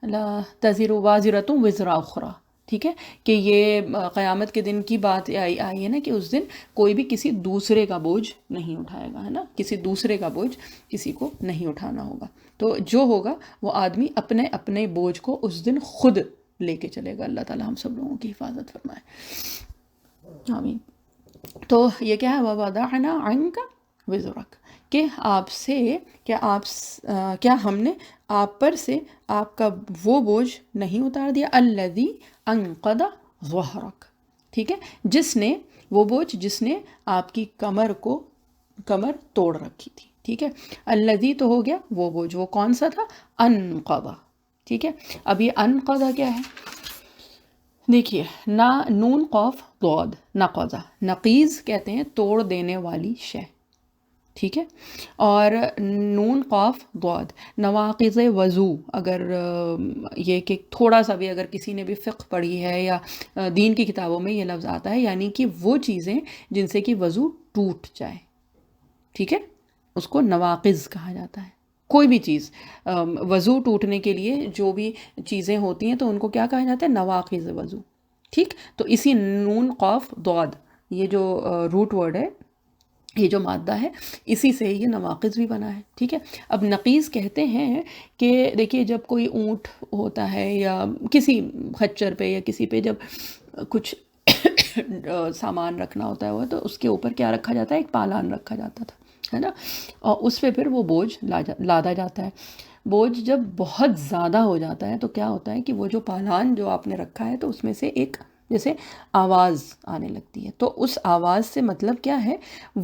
لا تزر وازرۃ وزر اخری، ٹھیک ہے، کہ یہ قیامت کے دن کی بات آئی ہے نا، کہ اس دن کوئی بھی کسی دوسرے کا بوجھ نہیں اٹھائے گا، ہے نا، کسی دوسرے کا بوجھ کسی کو نہیں اٹھانا ہوگا. تو جو ہوگا وہ آدمی اپنے اپنے بوجھ کو اس دن خود لے کے چلے گا. اللہ تعالی ہم سب لوگوں کی حفاظت فرمائے، آمین. تو یہ کیا ہے؟ وَوَضَعْنَا عَنْكَ وِزْرَكَ، کہ آپ سے کیا ہم نے آپ پر سے آپ کا وہ بوجھ نہیں اتار دیا، الَّذِي أَنْقَضَ ظَهْرَكَ، ٹھیک ہے، جس نے، وہ بوجھ جس نے آپ کی کمر توڑ رکھی تھی، ٹھیک ہے. الَّذِي تو ہو گیا وہ بوجھ، وہ کون سا تھا؟ انقض، ٹھیک ہے. اب یہ انقض کیا ہے؟ دیکھیے، نون قوف ضاد، نقض، نقیز کہتے ہیں توڑ دینے والی شے، ٹھیک ہے. اور نون قاف ضاد، نواقض وضو، اگر یہ کہ تھوڑا سا بھی اگر کسی نے بھی فقہ پڑھی ہے یا دین کی کتابوں میں یہ لفظ آتا ہے، یعنی کہ وہ چیزیں جن سے کہ وضو ٹوٹ جائے، ٹھیک ہے، اس کو نواقض کہا جاتا ہے. کوئی بھی چیز وضو ٹوٹنے کے لیے جو بھی چیزیں ہوتی ہیں تو ان کو کیا کہا جاتا ہے؟ نواقض وضو، ٹھیک. تو اسی نون قاف ضاد، یہ جو روٹ ورڈ ہے، یہ جو مادہ ہے، اسی سے یہ نواقض بھی بنا ہے، ٹھیک ہے. اب نقیض کہتے ہیں کہ دیکھیے جب کوئی اونٹ ہوتا ہے یا کسی خچر پہ یا کسی پہ جب کچھ سامان رکھنا ہوتا ہے تو اس کے اوپر کیا رکھا جاتا ہے؟ ایک پالان رکھا جاتا تھا، ہے نا، اور اس پہ پھر وہ بوجھ لادا جاتا ہے. بوجھ جب بہت زیادہ ہو جاتا ہے تو کیا ہوتا ہے کہ وہ جو پالان جو آپ نے رکھا ہے تو اس میں سے ایک جیسے آواز آنے لگتی ہے. تو اس آواز سے مطلب کیا ہے؟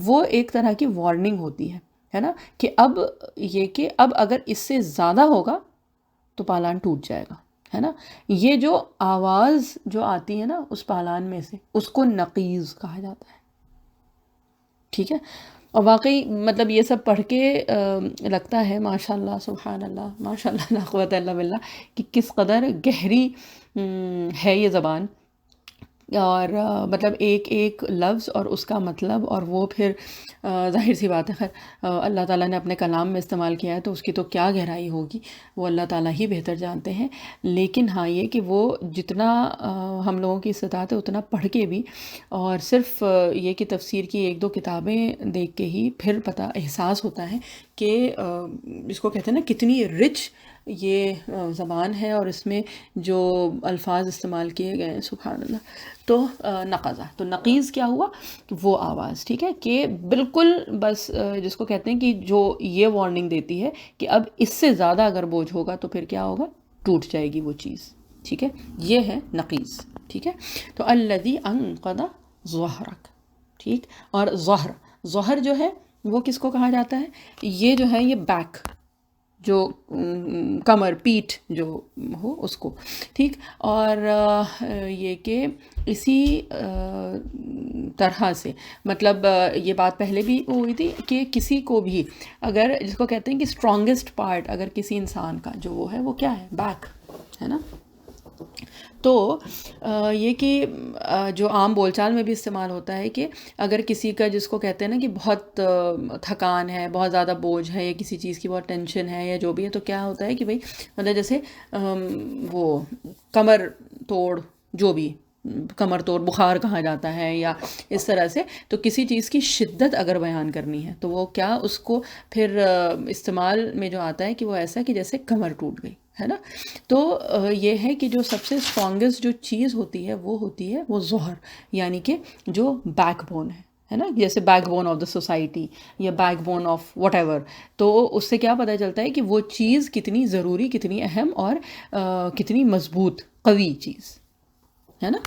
وہ ایک طرح کی وارننگ ہوتی ہے نا، کہ اب یہ کہ اب اگر اس سے زیادہ ہوگا تو پالان ٹوٹ جائے گا، ہے نا. یہ جو آواز جو آتی ہے نا اس پالان میں سے، اس کو نقیض کہا جاتا ہے، ٹھیک ہے. اور واقعی مطلب یہ سب پڑھ کے لگتا ہے ماشاء اللہ، سبحان اللہ، ماشاء اللہ، لا قوت الا باللہ، کہ کس قدر گہری ہے یہ زبان. اور مطلب ایک ایک لفظ اور اس کا مطلب، اور وہ پھر ظاہر سی بات ہے، خیر اللہ تعالیٰ نے اپنے کلام میں استعمال کیا ہے تو اس کی تو کیا گہرائی ہوگی وہ اللہ تعالیٰ ہی بہتر جانتے ہیں. لیکن ہاں یہ کہ وہ جتنا ہم لوگوں کی استطاعت ہے اتنا پڑھ کے بھی، اور صرف یہ کہ تفسیر کی ایک دو کتابیں دیکھ کے ہی پھر پتہ احساس ہوتا ہے کہ اس کو کہتے ہیں نا کتنی رچ یہ زبان ہے، اور اس میں جو الفاظ استعمال کیے گئے ہیں سبحان اللہ. تو نقضہ، تو نقیض کیا ہوا؟ وہ آواز، ٹھیک ہے، کہ بالکل بس جس کو کہتے ہیں کہ جو یہ وارننگ دیتی ہے کہ اب اس سے زیادہ اگر بوجھ ہوگا تو پھر کیا ہوگا؟ ٹوٹ جائے گی وہ چیز، ٹھیک ہے. یہ ہے نقیض، ٹھیک ہے. تو الذی انقض ظہرک، ٹھیک. اور ظہر جو ہے وہ کس کو کہا جاتا ہے؟ یہ جو ہے یہ بیک، جو کمر، پیٹھ جو ہو اس کو، ٹھیک. اور یہ کہ اسی طرح سے مطلب یہ بات پہلے بھی ہوئی تھی کہ کسی کو بھی اگر، جس کو کہتے ہیں کہ اسٹرانگسٹ پارٹ اگر کسی انسان کا جو وہ ہے وہ کیا ہے؟ بیک ہے نا. تو یہ کہ جو عام بول چال میں بھی استعمال ہوتا ہے کہ اگر کسی کا، جس کو کہتے ہیں نا کہ بہت تھکان ہے، بہت زیادہ بوجھ ہے، یا کسی چیز کی بہت ٹینشن ہے یا جو بھی ہے، تو کیا ہوتا ہے کہ بھئی مطلب جیسے وہ کمر توڑ، جو بھی کمر توڑ بخار کہا جاتا ہے یا اس طرح سے، تو کسی چیز کی شدت اگر بیان کرنی ہے تو وہ کیا اس کو پھر استعمال میں جو آتا ہے کہ وہ ایسا کہ جیسے کمر ٹوٹ گئی ہے نا. تو یہ ہے کہ جو سب سے اسٹرانگسٹ جو چیز ہوتی ہے وہ ہوتی ہے وہ ظہر، یعنی کہ جو بیک بون ہے نا، جیسے backbone of the society یا backbone of whatever. تو اس سے کیا پتہ چلتا ہے کہ وہ چیز کتنی ضروری، کتنی اہم اور کتنی مضبوط قوی چیز ہے نا.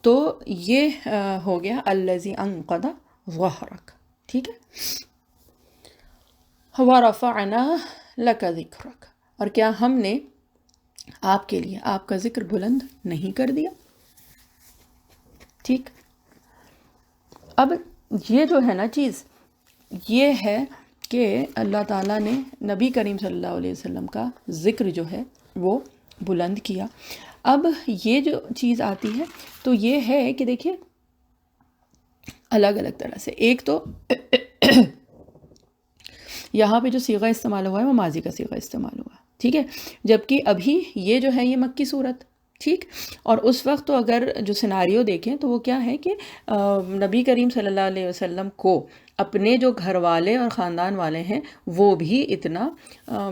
تو یہ ہو گیا الذی انقض ظہرک، ٹھیک ہے. ورفعنا لک ذکرک، اور کیا ہم نے آپ کے لیے آپ کا ذکر بلند نہیں کر دیا، ٹھیک. اب یہ جو ہے نا چیز، یہ ہے کہ اللہ تعالیٰ نے نبی کریم صلی اللہ علیہ وسلم کا ذکر جو ہے وہ بلند کیا. اب یہ جو چیز آتی ہے تو یہ ہے کہ دیکھیے الگ الگ طرح سے. ایک تو یہاں پہ جو صیغہ استعمال ہوا ہے وہ ماضی کا صیغہ استعمال ہوا، ٹھیک ہے، جبکہ ابھی یہ جو ہے یہ مکی صورت، ٹھیک. اور اس وقت تو اگر جو سیناریو دیکھیں تو وہ کیا ہے کہ نبی کریم صلی اللہ علیہ وسلم کو اپنے جو گھر والے اور خاندان والے ہیں وہ بھی اتنا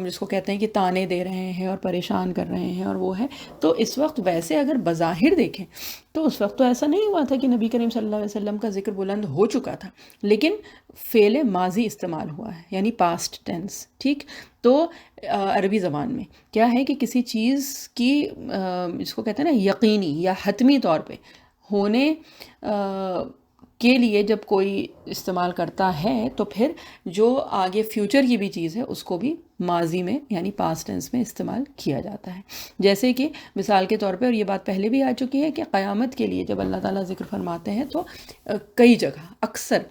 جس کو کہتے ہیں کہ تانے دے رہے ہیں اور پریشان کر رہے ہیں، اور وہ ہے. تو اس وقت ویسے اگر بظاہر دیکھیں تو اس وقت تو ایسا نہیں ہوا تھا کہ نبی کریم صلی اللہ علیہ وسلم کا ذکر بلند ہو چکا تھا، لیکن فعل ماضی استعمال ہوا ہے، یعنی پاسٹ ٹینس، ٹھیک. تو عربی زبان میں کیا ہے کہ کسی چیز کی جس کو کہتے ہیں نا یقینی یا حتمی طور پہ ہونے کے لیے جب کوئی استعمال کرتا ہے تو پھر جو آگے فیوچر کی بھی چیز ہے اس کو بھی ماضی میں یعنی پاسٹ ٹینس میں استعمال کیا جاتا ہے. جیسے کہ مثال کے طور پہ، اور یہ بات پہلے بھی آ چکی ہے کہ قیامت کے لیے جب اللہ تعالیٰ ذکر فرماتے ہیں تو کئی جگہ اکثر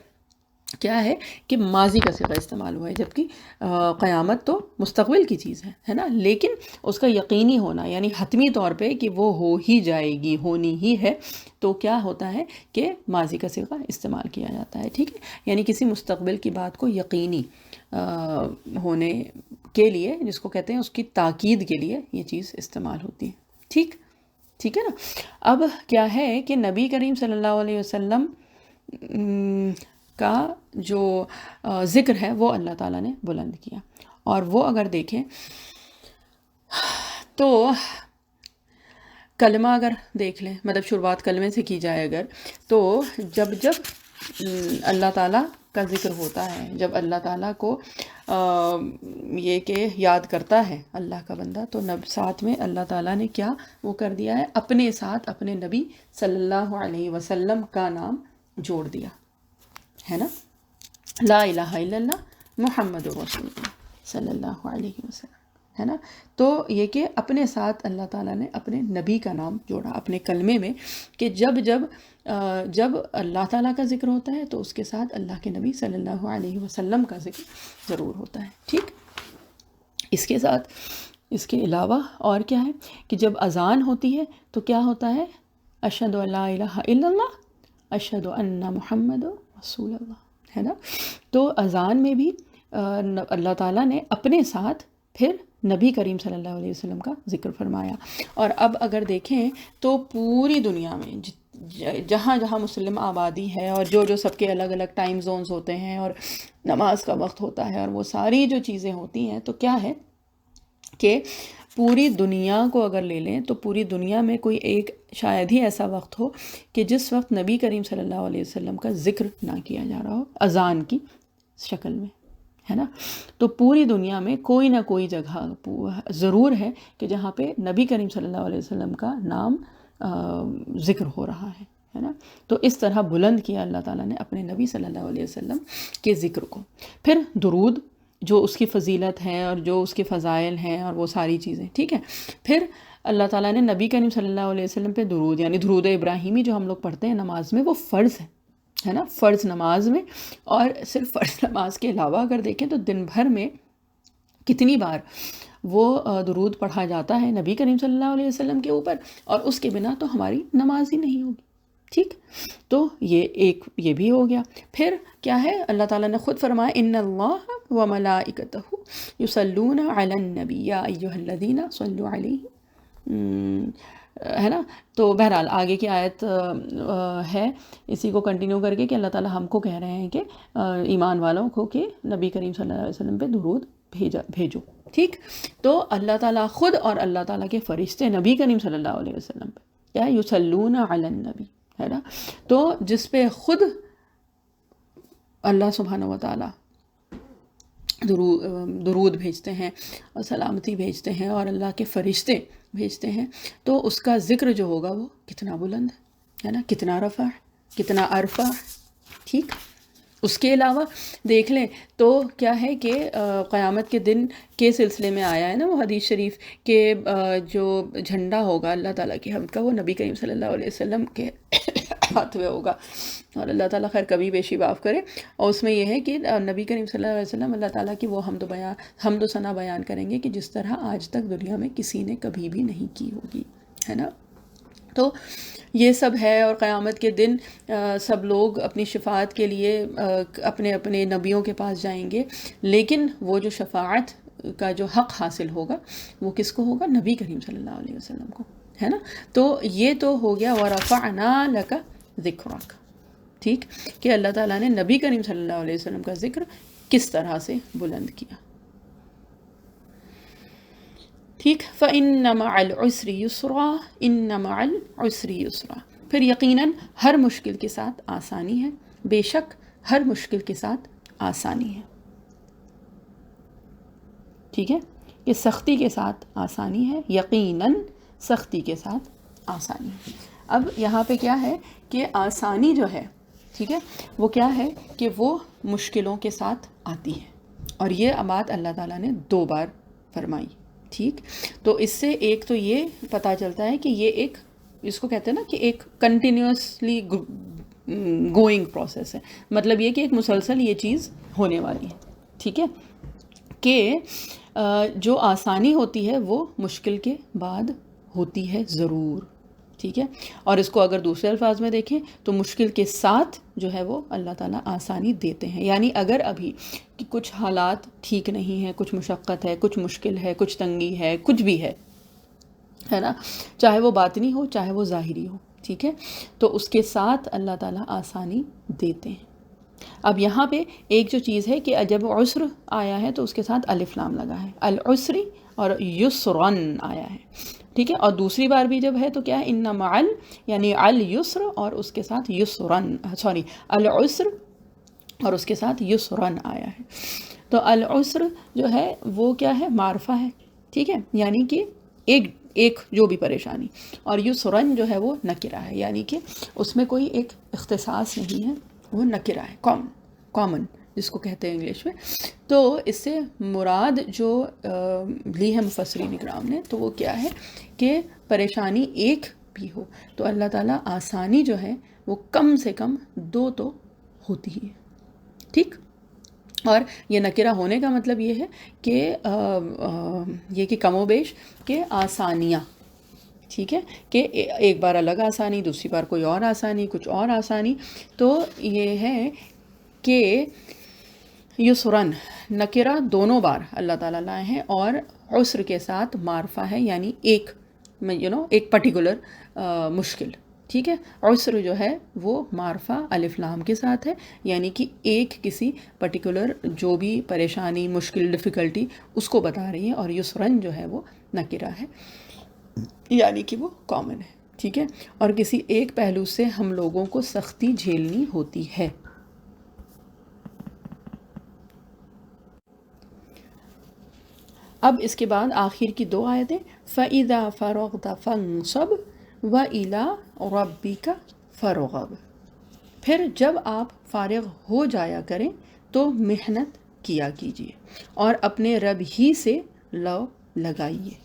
کیا ہے کہ ماضی کا صیغہ استعمال ہوا ہے، جبکہ قیامت تو مستقبل کی چیز ہے نا. لیکن اس کا یقینی ہونا یعنی حتمی طور پہ کہ وہ ہو ہی جائے گی، ہونی ہی ہے، تو کیا ہوتا ہے کہ ماضی کا صیغہ استعمال کیا جاتا ہے، ٹھیک ہے. یعنی کسی مستقبل کی بات کو یقینی ہونے کے لیے، جس کو کہتے ہیں اس کی تاکید کے لیے یہ چیز استعمال ہوتی ہے، ٹھیک ہے نا. اب کیا ہے کہ نبی کریم صلی اللہ علیہ وسلم کا جو ذکر ہے وہ اللہ تعالیٰ نے بلند کیا. اور وہ اگر دیکھیں تو کلمہ اگر دیکھ لیں، مطلب شروعات کلمے سے کی جائے اگر، تو جب اللہ تعالیٰ کا ذکر ہوتا ہے، جب اللہ تعالیٰ کو یہ کہ یاد کرتا ہے اللہ کا بندہ، تو ساتھ میں اللہ تعالیٰ نے کیا وہ کر دیا ہے، اپنے ساتھ اپنے نبی صلی اللہ علیہ وسلم کا نام جوڑ دیا ہے نا. لا الہ الا اللہ محمد رسول اللہ صلی اللہ علیہ وسلم ہے نا. تو یہ کہ اپنے ساتھ اللہ تعالیٰ نے اپنے نبی کا نام جوڑا اپنے کلمے میں، کہ جب اللہ تعالیٰ کا ذکر ہوتا ہے تو اس کے ساتھ اللہ کے نبی صلی اللہ علیہ وسلم کا ذکر ضرور ہوتا ہے، ٹھیک. اس کے ساتھ اس کے علاوہ اور کیا ہے کہ جب اذان ہوتی ہے تو کیا ہوتا ہے؟ اشہد ان لا الہ الا اللہ، اشہد ان محمد رسول اللہ، ہے نا؟ تو اذان میں بھی اللہ تعالیٰ نے اپنے ساتھ پھر نبی کریم صلی اللہ علیہ وسلم کا ذکر فرمایا۔ اور اب اگر دیکھیں تو پوری دنیا میں جہاں جہاں مسلم آبادی ہے، اور جو جو سب کے الگ الگ ٹائم زونز ہوتے ہیں، اور نماز کا وقت ہوتا ہے، اور وہ ساری جو چیزیں ہوتی ہیں، تو کیا ہے کہ پوری دنیا کو اگر لے لیں تو پوری دنیا میں کوئی ایک شاید ہی ایسا وقت ہو کہ جس وقت نبی کریم صلی اللہ علیہ وسلم کا ذکر نہ کیا جا رہا ہو اذان کی شکل میں، ہے نا؟ تو پوری دنیا میں کوئی نہ کوئی جگہ ضرور ہے کہ جہاں پہ نبی کریم صلی اللہ علیہ وسلم کا نام ذکر ہو رہا ہے نا؟ تو اس طرح بلند کیا اللہ تعالیٰ نے اپنے نبی صلی اللہ علیہ وسلم کے ذکر کو۔ پھر درود، جو اس کی فضیلت ہے اور جو اس کے فضائل ہیں اور وہ ساری چیزیں، ٹھیک ہے۔ پھر اللہ تعالیٰ نے نبی کریم صلی اللہ علیہ وسلم پہ درود، یعنی درود ابراہیمی جو ہم لوگ پڑھتے ہیں نماز میں، وہ فرض ہے نا، فرض نماز میں۔ اور صرف فرض نماز کے علاوہ اگر دیکھیں تو دن بھر میں کتنی بار وہ درود پڑھا جاتا ہے نبی کریم صلی اللہ علیہ وسلم کے اوپر، اور اس کے بنا تو ہماری نماز ہی نہیں ہوگی، ٹھیک؟ تو یہ بھی ہو گیا۔ پھر کیا ہے، اللہ تعالیٰ نے خود فرمایا ان اللہ و ملائکتہ یصلون علی النبی یا ایھا الذین صلوا علیہ، ہے نا؟ تو بہرحال آگے کی آیت ہے اسی کو کنٹینیو کر کے کہ اللہ تعالیٰ ہم کو کہہ رہے ہیں کہ ایمان والوں کو کہ نبی کریم صلی اللہ علیہ وسلم پہ درود بھیجو، ٹھیک؟ تو اللہ تعالیٰ خود اور اللہ تعالیٰ کے فرشتے نبی کریم صلی اللہ علیہ وسلم پہ کیا یصلون علی النبی، ہے نا؟ تو جس پہ خود اللہ سبحانہ و تعالیٰ درود بھیجتے ہیں اور سلامتی بھیجتے ہیں اور اللہ کے فرشتے بھیجتے ہیں، تو اس کا ذکر جو ہوگا وہ کتنا بلند ہے نا، کتنا رفع ہے، کتنا عرفہ ہے، ٹھیک؟ اس کے علاوہ دیکھ لیں تو کیا ہے کہ قیامت کے دن کے سلسلے میں آیا ہے نا وہ حدیث شریف کہ جو جھنڈا ہوگا اللہ تعالیٰ کی حمد کا، وہ نبی کریم صلی اللہ علیہ وسلم کے ہاتھ میں ہوگا، اور اللہ تعالیٰ خیر کبھی بیشی معاف کرے۔ اور اس میں یہ ہے کہ نبی کریم صلی اللہ علیہ وسلم اللہ تعالیٰ کی وہ حمد و ثنا بیان کریں گے کہ جس طرح آج تک دنیا میں کسی نے کبھی بھی نہیں کی ہوگی، ہے نا؟ تو یہ سب ہے، اور قیامت کے دن سب لوگ اپنی شفاعت کے لیے اپنے اپنے نبیوں کے پاس جائیں گے، لیکن وہ جو شفاعت کا جو حق حاصل ہوگا وہ کس کو ہوگا؟ نبی کریم صلی اللہ علیہ وسلم کو، ہے نا؟ تو یہ تو ہو گیا وَرَفَعْنَا لَكَ ذِكْرَكَ، ٹھیک؟ کہ اللہ تعالیٰ نے نبی کریم صلی اللہ علیہ وسلم کا ذکر کس طرح سے بلند کیا، ٹھیک؟ فَإِنَّ مَعَ الْعُسْرِ يُسْرًا إِنَّ مَعَ الْعُسْرِ يُسْرًا، پھر یقیناً ہر مشکل کے ساتھ آسانی ہے، بے شک ہر مشکل کے ساتھ آسانی ہے، ٹھیک ہے؟ کہ سختی کے ساتھ آسانی ہے، یقیناً سختی کے ساتھ آسانی ہے۔ اب یہاں پہ کیا ہے کہ آسانی جو ہے، ٹھیک ہے، وہ کیا ہے کہ وہ مشکلوں کے ساتھ آتی ہے، اور یہ بات اللہ تعالیٰ نے 2 بار فرمائی، ٹھیک؟ تو اس سے ایک تو یہ پتہ چلتا ہے کہ یہ ایک، اس کو کہتے ہیں نا کہ ایک کنٹینیوسلی گوئنگ پروسیس ہے، مطلب یہ کہ ایک مسلسل یہ چیز ہونے والی ہے، ٹھیک ہے؟ کہ جو آسانی ہوتی ہے وہ مشکل کے بعد ہوتی ہے ضرور، ٹھیک ہے؟ اور اس کو اگر دوسرے الفاظ میں دیکھیں تو مشکل کے ساتھ جو ہے وہ اللہ تعالیٰ آسانی دیتے ہیں، یعنی اگر ابھی کہ کچھ حالات ٹھیک نہیں ہیں، کچھ مشقت ہے، کچھ مشکل ہے، کچھ تنگی ہے، کچھ بھی ہے نا، چاہے وہ باطنی ہو چاہے وہ ظاہری ہو، ٹھیک ہے؟ تو اس کے ساتھ اللہ تعالیٰ آسانی دیتے ہیں۔ اب یہاں پہ ایک جو چیز ہے کہ جب عسر آیا ہے تو اس کے ساتھ الف لام لگا ہے، العسری اور یسرن آیا ہے، ٹھیک ہے؟ اور دوسری بار بھی جب ہے تو کیا ہے، ان مع یعنی الیسر اور اس کے ساتھ یسرن، العسر اور اس کے ساتھ یسرن آیا ہے۔ تو العسر جو ہے وہ کیا ہے، معرفہ ہے، ٹھیک ہے؟ یعنی کہ ایک جو بھی پریشانی، اور یسرن جو ہے وہ نکرہ ہے، یعنی کہ اس میں کوئی ایک اختصاص نہیں ہے، وہ نکرہ ہے، کامن جس کو کہتے ہیں انگلش میں۔ تو اس سے مراد جو لی ہے مفسرین اکرام نے تو وہ کیا ہے کہ پریشانی ایک بھی ہو تو اللہ تعالیٰ آسانی جو ہے وہ کم سے کم 2 تو ہوتی ہی ہے، ٹھیک؟ اور یہ نکرہ ہونے کا مطلب یہ ہے کہ یہ کہ کم و بیش کہ آسانیاں، ٹھیک ہے، کہ ایک بار الگ آسانی، دوسری بار کوئی اور آسانی، کچھ اور آسانی. تو یہ ہے کہ یسرن نکرہ دونوں بار اللہ تعالیٰ لائے ہیں، اور عسر کے ساتھ معرفہ ہے، یعنی ایک ایک پرٹیکولر مشکل. ٹھیک ہے، عسر جو ہے وہ معرفہ الف لام کے ساتھ ہے، یعنی کہ ایک کسی پرٹیکولر جو بھی پریشانی، مشکل، ڈفیکلٹی اس کو بتا رہی ہے، اور یسرن جو ہے وہ نکرہ ہے، یعنی کہ وہ کامن ہے. ٹھیک ہے، اور کسی ایک پہلو سے ہم لوگوں کو سختی جھیلنی ہوتی ہے. اب اس کے بعد آخر کی 2 آیتیں، فَإِذَا فَرَغْتَ فَانصَبْ وَإِلَىٰ رَبِّكَ فَارْغَب. پھر جب آپ فارغ ہو جایا کریں تو محنت کیا کیجیے اور اپنے رب ہی سے لو لگائیے.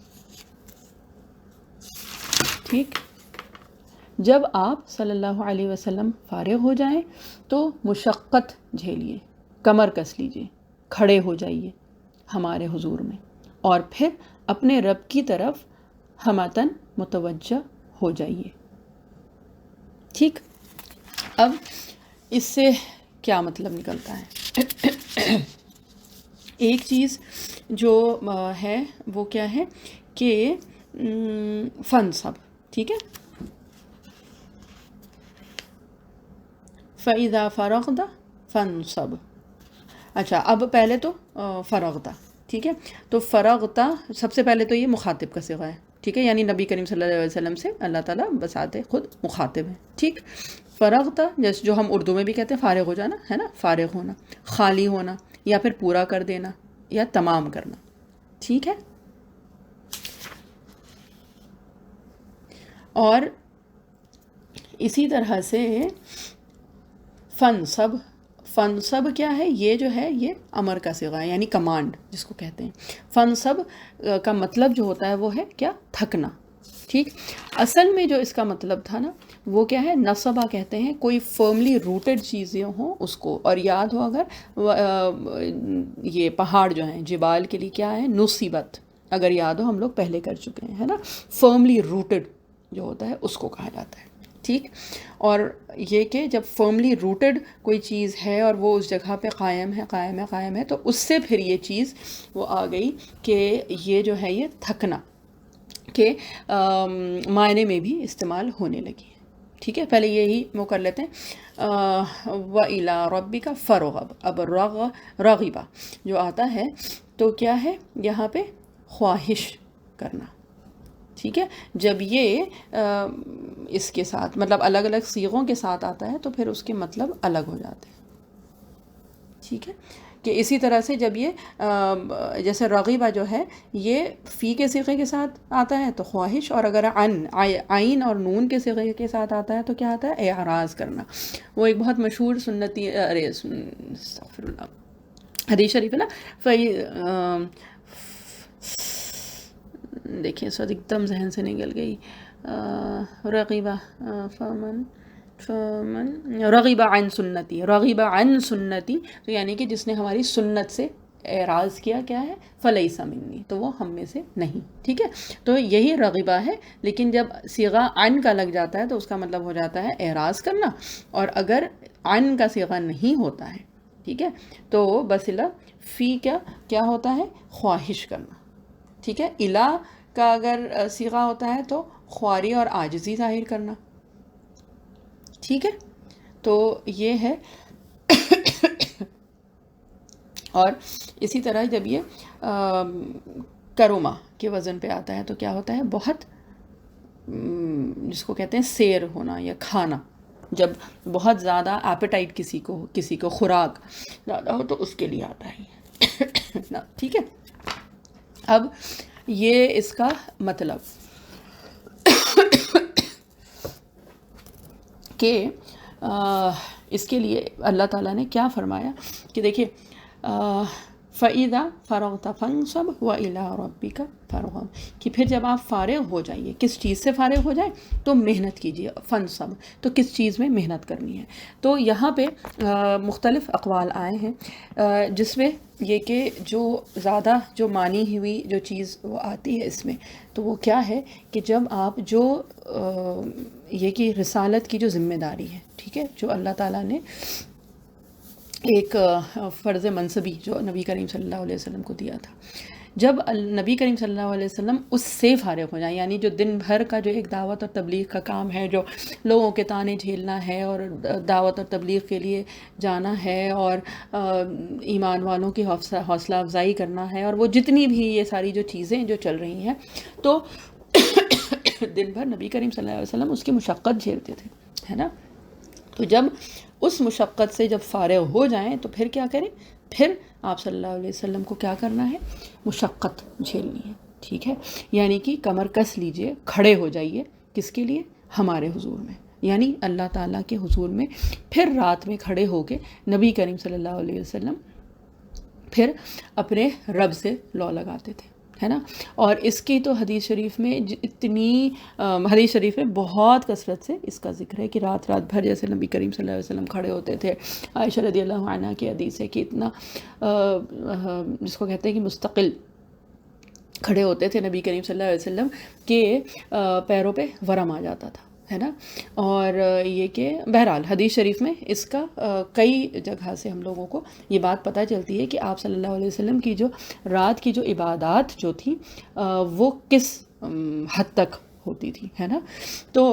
ٹھیک، جب آپ صلی اللہ علیہ وسلم فارغ ہو جائیں تو مشقت جھیلیے، کمر کس لیجیے، کھڑے ہو جائیے ہمارے حضور میں، اور پھر اپنے رب کی طرف ہمتاً متوجہ ہو جائیے. ٹھیک، اب اس سے کیا مطلب نکلتا ہے؟ ایک چیز جو ہے وہ کیا ہے کہ فنصب. ٹھیک ہے، فَإِذَا فَرَغْتَ فَانصَبْ. اچھا، اب پہلے تو فرغتا. ٹھیک ہے، تو فرغتا سب سے پہلے تو یہ مخاطب کا صیغہ ہے. ٹھیک ہے، یعنی نبی کریم صلی اللہ علیہ وسلم سے اللہ تعالیٰ بذات خود مخاطب ہے. ٹھیک، فرغتا جیسے جو ہم اردو میں بھی کہتے ہیں فارغ ہو جانا ہے نا، فارغ ہونا، خالی ہونا، یا پھر پورا کر دینا یا تمام کرنا. ٹھیک ہے، اور اسی طرح سے فنصب. فنصب کیا ہے؟ یہ جو ہے یہ امر کا صیغہ ہے، یعنی کمانڈ جس کو کہتے ہیں. فنصب کا مطلب جو ہوتا ہے وہ ہے کیا؟ تھکنا. ٹھیک، اصل میں جو اس کا مطلب تھا نا وہ کیا ہے؟ نصبہ کہتے ہیں کوئی فرملی روٹڈ چیزیں ہوں اس کو. اور یاد ہو اگر یہ پہاڑ جو ہیں جبال کے لیے کیا ہے؟ نصیبت. اگر یاد ہو ہم لوگ پہلے کر چکے ہیں، ہے نا. فرملی روٹڈ جو ہوتا ہے اس کو کہا جاتا ہے. ٹھیک، اور یہ کہ جب فرملی روٹڈ کوئی چیز ہے اور وہ اس جگہ پہ قائم ہے قائم ہے قائم ہے، تو اس سے پھر یہ چیز وہ آ گئی کہ یہ جو ہے یہ تھکنا کے معنی میں بھی استعمال ہونے لگی. ٹھیک ہے، پہلے یہی وہ کر لیتے ہیں. وَإِلَىٰ رَبِّكَ فَارْغَب. اب رغبہ جو آتا ہے تو کیا ہے یہاں پہ؟ خواہش کرنا. ٹھیک ہے، جب یہ اس کے ساتھ مطلب الگ الگ صیغوں کے ساتھ آتا ہے تو پھر اس کے مطلب الگ ہو جاتے ہیں. ٹھیک ہے، کہ اسی طرح سے جب یہ جیسے رغیبہ جو ہے یہ فی کے صیغے کے ساتھ آتا ہے تو خواہش، اور اگر عین اور نون کے صیغے کے ساتھ آتا ہے تو کیا آتا ہے؟ اعراض کرنا. وہ ایک بہت مشہور سنتی استغفر اللہ حدیث شریف ہے نا. دیکھیں اس وقت ایک دم ذہن سے نکل گئی. رغیبہ فمن رغیبہ عن سنتی، رغیبہ عن سنتی، تو یعنی کہ جس نے ہماری سنت سے اعراض کیا، کیا ہے؟ فلیس منی، تو وہ ہم میں سے نہیں. ٹھیک ہے، تو یہی رغیبہ ہے. لیکن جب صیغہ عن کا لگ جاتا ہے تو اس کا مطلب ہو جاتا ہے اعراض کرنا، اور اگر عن کا صیغہ نہیں ہوتا ہے، ٹھیک ہے، تو بصلہ فی کیا ہوتا ہے؟ خواہش کرنا. ٹھیک ہے، الہ کا اگر صیغہ ہوتا ہے تو خواری اور عاجزی ظاہر کرنا. ٹھیک ہے، تو یہ ہے. اور اسی طرح جب یہ کروما کے وزن پہ آتا ہے تو کیا ہوتا ہے؟ بہت جس کو کہتے ہیں سیر ہونا یا کھانا. جب بہت زیادہ ایپیٹائٹ کسی کو خوراک زیادہ ہو تو اس کے لیے آتا ہے. ٹھیک ہے، اب یہ اس کا مطلب کہ اس کے لیے اللہ تعالیٰ نے کیا فرمایا کہ دیکھیے فَإِذَا فَرَغْتَ فَانْصَبْ وَإِلَىٰ رَبِّكَ فَارْغَب، کہ پھر جب آپ فارغ ہو جائیے، کس چیز سے فارغ ہو جائیں تو محنت کیجیے، فنصب تو کس چیز میں محنت کرنی ہے۔ تو یہاں پہ مختلف اقوال آئے ہیں جس میں یہ کہ جو زیادہ جو مانی ہوئی جو چیز وہ آتی ہے اس میں، تو وہ کیا ہے کہ جب آپ جو یہ کہ رسالت کی جو ذمہ داری ہے، ٹھیک ہے، جو اللہ تعالیٰ نے ایک فرض منصبی جو نبی کریم صلی اللہ علیہ وسلم کو دیا تھا، جب نبی کریم صلی اللہ علیہ وسلم اس سے فارغ ہو جائیں، یعنی جو دن بھر کا جو ایک دعوت اور تبلیغ کا کام ہے، جو لوگوں کے طعنے جھیلنا ہے اور دعوت اور تبلیغ کے لیے جانا ہے اور ایمان والوں کی حوصلہ افزائی کرنا ہے، اور وہ جتنی بھی یہ ساری جو چیزیں جو چل رہی ہیں، تو دن بھر نبی کریم صلی اللہ علیہ وسلم اس کی مشقت جھیلتے تھے، ہے نا۔ تو جب اس مشقت سے جب فارغ ہو جائیں تو پھر کیا کریں، پھر آپ صلی اللہ علیہ وسلم کو کیا کرنا ہے، مشقت جھیلنی ہے، ٹھیک ہے، یعنی کہ کمر کس لیجئے، کھڑے ہو جائیے، کس کے لیے، ہمارے حضور میں، یعنی اللہ تعالیٰ کے حضور میں۔ پھر رات میں کھڑے ہو کے نبی کریم صلی اللہ علیہ وسلم پھر اپنے رب سے لو لگاتے تھے، ہے نا۔ اور اس کی تو حدیث شریف میں اتنی حدیث شریف میں بہت کثرت سے اس کا ذکر ہے کہ رات بھر جیسے نبی کریم صلی اللہ علیہ وسلم کھڑے ہوتے تھے۔ عائشہ رضی اللہ عنہا کی حدیث ہے کہ اتنا جس کو کہتے ہیں کہ مستقل کھڑے ہوتے تھے نبی کریم صلی اللہ علیہ وسلم کہ پیروں پہ ورم آ جاتا تھا، ہے نا۔ اور یہ کہ بہرحال حدیث شریف میں اس کا کئی جگہ سے ہم لوگوں کو یہ بات پتہ چلتی ہے کہ آپ صلی اللہ علیہ وسلم کی جو رات کی جو عبادات جو تھی وہ کس حد تک ہوتی تھی، ہے نا۔ تو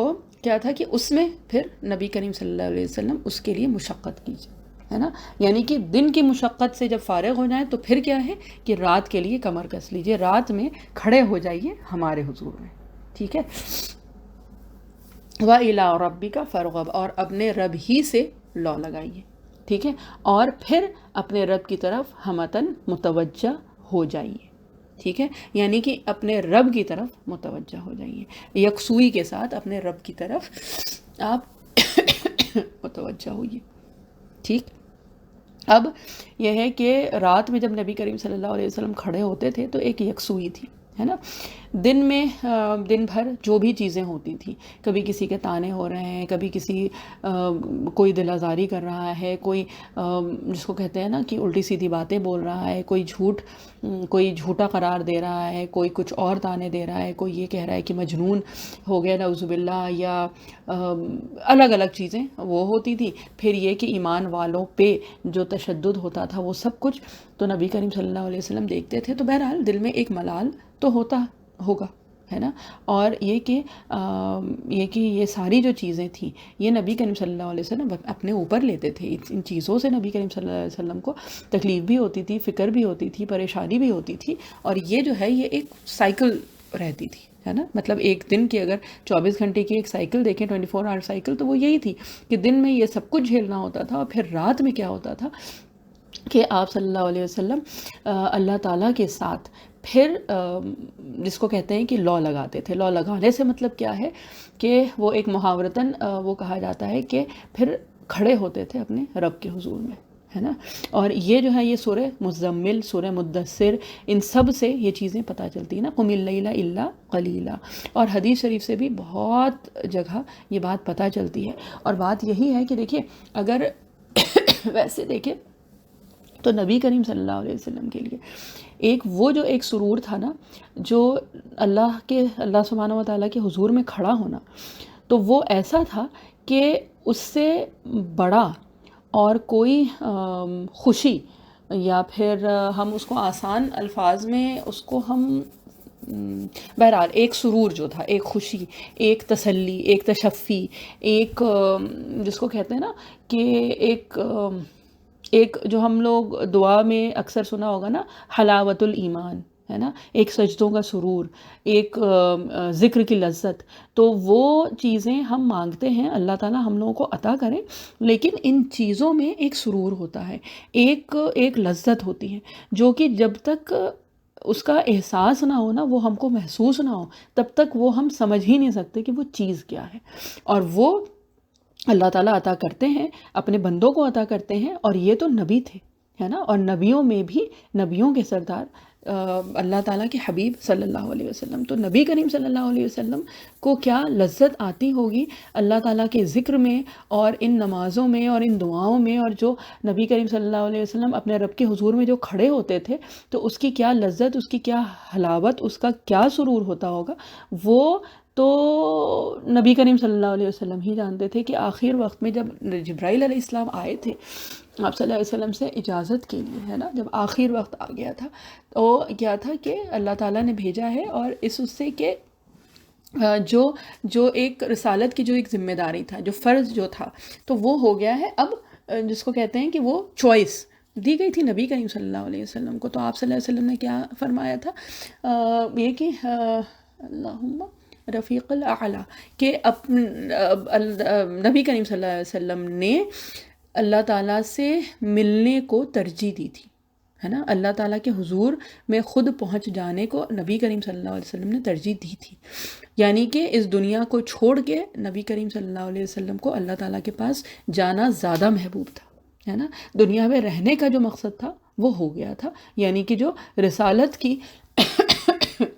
کیا تھا کہ اس میں پھر نبی کریم صلی اللہ علیہ وسلم اس کے لیے مشقت کیجیے، ہے نا، یعنی کہ دن کی مشقت سے جب فارغ ہو جائیں تو پھر کیا ہے کہ رات کے لیے کمر کس لیجیے، رات میں کھڑے ہو جائیے ہمارے حضور میں، ٹھیک ہے۔ وَإِلَىٰ رَبِّكَ فَارْغَب، اور اپنے رب ہی سے لو لگائیے، ٹھیک ہے، اور پھر اپنے رب کی طرف ہمتاً متوجہ ہو جائیے، ٹھیک ہے، یعنی کہ اپنے رب کی طرف متوجہ ہو جائیے، یکسوئی کے ساتھ اپنے رب کی طرف آپ متوجہ ہوئیے، ٹھیک۔ اب یہ ہے کہ رات میں جب نبی کریم صلی اللہ علیہ وسلم کھڑے ہوتے تھے تو ایک یکسوئی تھی، ہے نا۔ دن میں دن بھر جو بھی چیزیں ہوتی تھیں، کبھی کسی کے طعنے ہو رہے ہیں، کبھی کسی کوئی دل آزاری کر رہا ہے، کوئی جس کو کہتے ہیں نا کہ الٹی سیدھی باتیں بول رہا ہے، کوئی جھوٹا قرار دے رہا ہے، کوئی کچھ اور طعنے دے رہا ہے، کوئی یہ کہہ رہا ہے کہ مجنون ہو گیا نعوذ باللہ، یا الگ الگ چیزیں وہ ہوتی تھی۔ پھر یہ کہ ایمان والوں پہ جو تشدد ہوتا تھا وہ سب کچھ تو نبی کریم صلی اللہ علیہ وسلم دیکھتے تھے، تو بہرحال دل میں ایک ملال تو ہوتا ہوگا، ہے نا۔ اور یہ کہ یہ ساری جو چیزیں تھیں یہ نبی کریم صلی اللہ علیہ وسلم اپنے اوپر لیتے تھے، ان چیزوں سے نبی کریم صلی اللہ علیہ وسلم کو تکلیف بھی ہوتی تھی، فکر بھی ہوتی تھی، پریشانی بھی ہوتی تھی، اور یہ جو ہے یہ ایک سائیکل رہتی تھی، ہے نا۔ مطلب ایک دن کی اگر 24 گھنٹے کی ایک سائیکل دیکھیں، 24 آور سائیکل، تو وہ یہی تھی کہ دن میں یہ سب کچھ جھیلنا ہوتا تھا، اور پھر رات میں کیا ہوتا تھا کہ آپ صلی اللہ علیہ وسلم اللہ تعالیٰ کے ساتھ پھر جس کو کہتے ہیں کہ لو لگاتے تھے۔ لو لگانے سے مطلب کیا ہے کہ وہ ایک محاورتاً وہ کہا جاتا ہے کہ پھر کھڑے ہوتے تھے اپنے رب کے حضور میں، ہے نا۔ اور یہ جو ہے یہ سورہ مزمل، سورہ مدثر، ان سب سے یہ چیزیں پتہ چلتی ہیں نا، قم اللیل الا قلیلا، اور حدیث شریف سے بھی بہت جگہ یہ بات پتہ چلتی ہے۔ اور بات یہی ہے کہ دیکھیے اگر ویسے دیکھیں تو نبی کریم صلی اللہ علیہ وسلم کے لیے وہ جو ایک سرور تھا نا، جو اللہ سبحانہ و تعالیٰ کے حضور میں کھڑا ہونا، تو وہ ایسا تھا کہ اس سے بڑا اور کوئی خوشی، یا پھر ہم اس کو آسان الفاظ میں اس کو ہم بہرحال ایک سرور جو تھا، ایک خوشی، ایک تسلی، ایک تشفی، ایک جس کو کہتے ہیں نا کہ ایک جو ہم لوگ دعا میں اکثر سنا ہوگا نا، حلاوت الایمان، ہے نا، ایک سجدوں کا سرور، ایک ذکر کی لذت، تو وہ چیزیں ہم مانگتے ہیں اللہ تعالیٰ ہم لوگوں کو عطا کرے، لیکن ان چیزوں میں ایک سرور ہوتا ہے، ایک لذت ہوتی ہے، جو کہ جب تک اس کا احساس نہ ہو نا، وہ ہم کو محسوس نہ ہو، تب تک وہ ہم سمجھ ہی نہیں سکتے کہ وہ چیز کیا ہے، اور وہ اللہ تعالیٰ عطا کرتے ہیں، اپنے بندوں کو عطا کرتے ہیں، اور یہ تو نبی تھے، ہے نا. اور نبیوں میں بھی نبیوں کے سردار اللہ تعالیٰ کے حبیب صلی اللہ علیہ وسلم. تو نبی کریم صلی اللہ علیہ وسلم کو کیا لذت آتی ہوگی اللہ تعالیٰ کے ذکر میں اور ان نمازوں میں اور ان دعاؤں میں, اور جو نبی کریم صلی اللہ علیہ وسلم اپنے رب کے حضور میں جو کھڑے ہوتے تھے تو اس کی کیا لذت, اس کی کیا حلاوت, اس کا کیا سرور ہوتا ہوگا, وہ تو نبی کریم صلی اللہ علیہ وسلم ہی جانتے تھے. کہ آخر وقت میں جب جبرائیل علیہ السلام آئے تھے آپ صلی اللہ علیہ وسلم سے اجازت کے لیے, ہے نا, جب آخر وقت آ گیا تھا تو کیا تھا کہ اللہ تعالیٰ نے بھیجا ہے, اور اس سے کہ جو ایک رسالت کی جو ایک ذمہ داری تھا, جو فرض جو تھا, تو وہ ہو گیا ہے اب, جس کو کہتے ہیں کہ وہ چوائس دی گئی تھی نبی کریم صلی اللہ علیہ وسلم کو. تو آپ صلی اللہ علیہ وسلم نے کیا فرمایا تھا, یہ کہ اللہم رفیق الاعلیٰ, کہ نبی کریم صلی اللہ علیہ وسلم نے اللہ تعالیٰ سے ملنے کو ترجیح دی تھی, ہے نا. اللہ تعالیٰ کے حضور میں خود پہنچ جانے کو نبی کریم صلی اللہ علیہ وسلم نے ترجیح دی تھی. یعنی کہ اس دنیا کو چھوڑ کے نبی کریم صلی اللہ علیہ وسلم کو اللہ تعالیٰ کے پاس جانا زیادہ محبوب تھا, ہے نا. دنیا میں رہنے کا جو مقصد تھا وہ ہو گیا تھا, یعنی کہ جو رسالت کی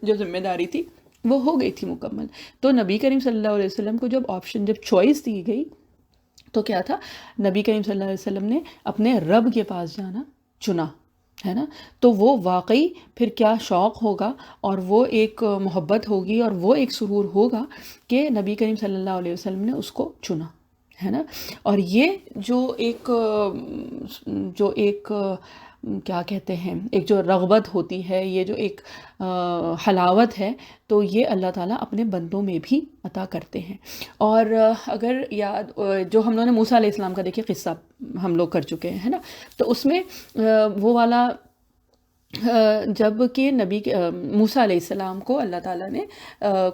جو ذمہ داری تھی وہ ہو گئی تھی مکمل. تو نبی کریم صلی اللہ علیہ وسلم کو جب آپشن, جب چوائس دی گئی تو کیا تھا, نبی کریم صلی اللہ علیہ وسلم نے اپنے رب کے پاس جانا چنا, ہے نا. تو وہ واقعی پھر کیا شوق ہوگا, اور وہ ایک محبت ہوگی, اور وہ ایک سرور ہوگا کہ نبی کریم صلی اللہ علیہ وسلم نے اس کو چنا, ہے نا. اور یہ جو ایک کیا کہتے ہیں, ایک جو رغبت ہوتی ہے, یہ جو ایک حلاوت ہے, تو یہ اللہ تعالیٰ اپنے بندوں میں بھی عطا کرتے ہیں. اور اگر یاد جو ہم لوگوں نے موسیٰ علیہ السلام کا دیکھیں قصہ ہم لوگ کر چکے ہیں, ہے نا. تو اس میں وہ والا جب کہ موسیٰ علیہ السلام کو اللہ تعالیٰ نے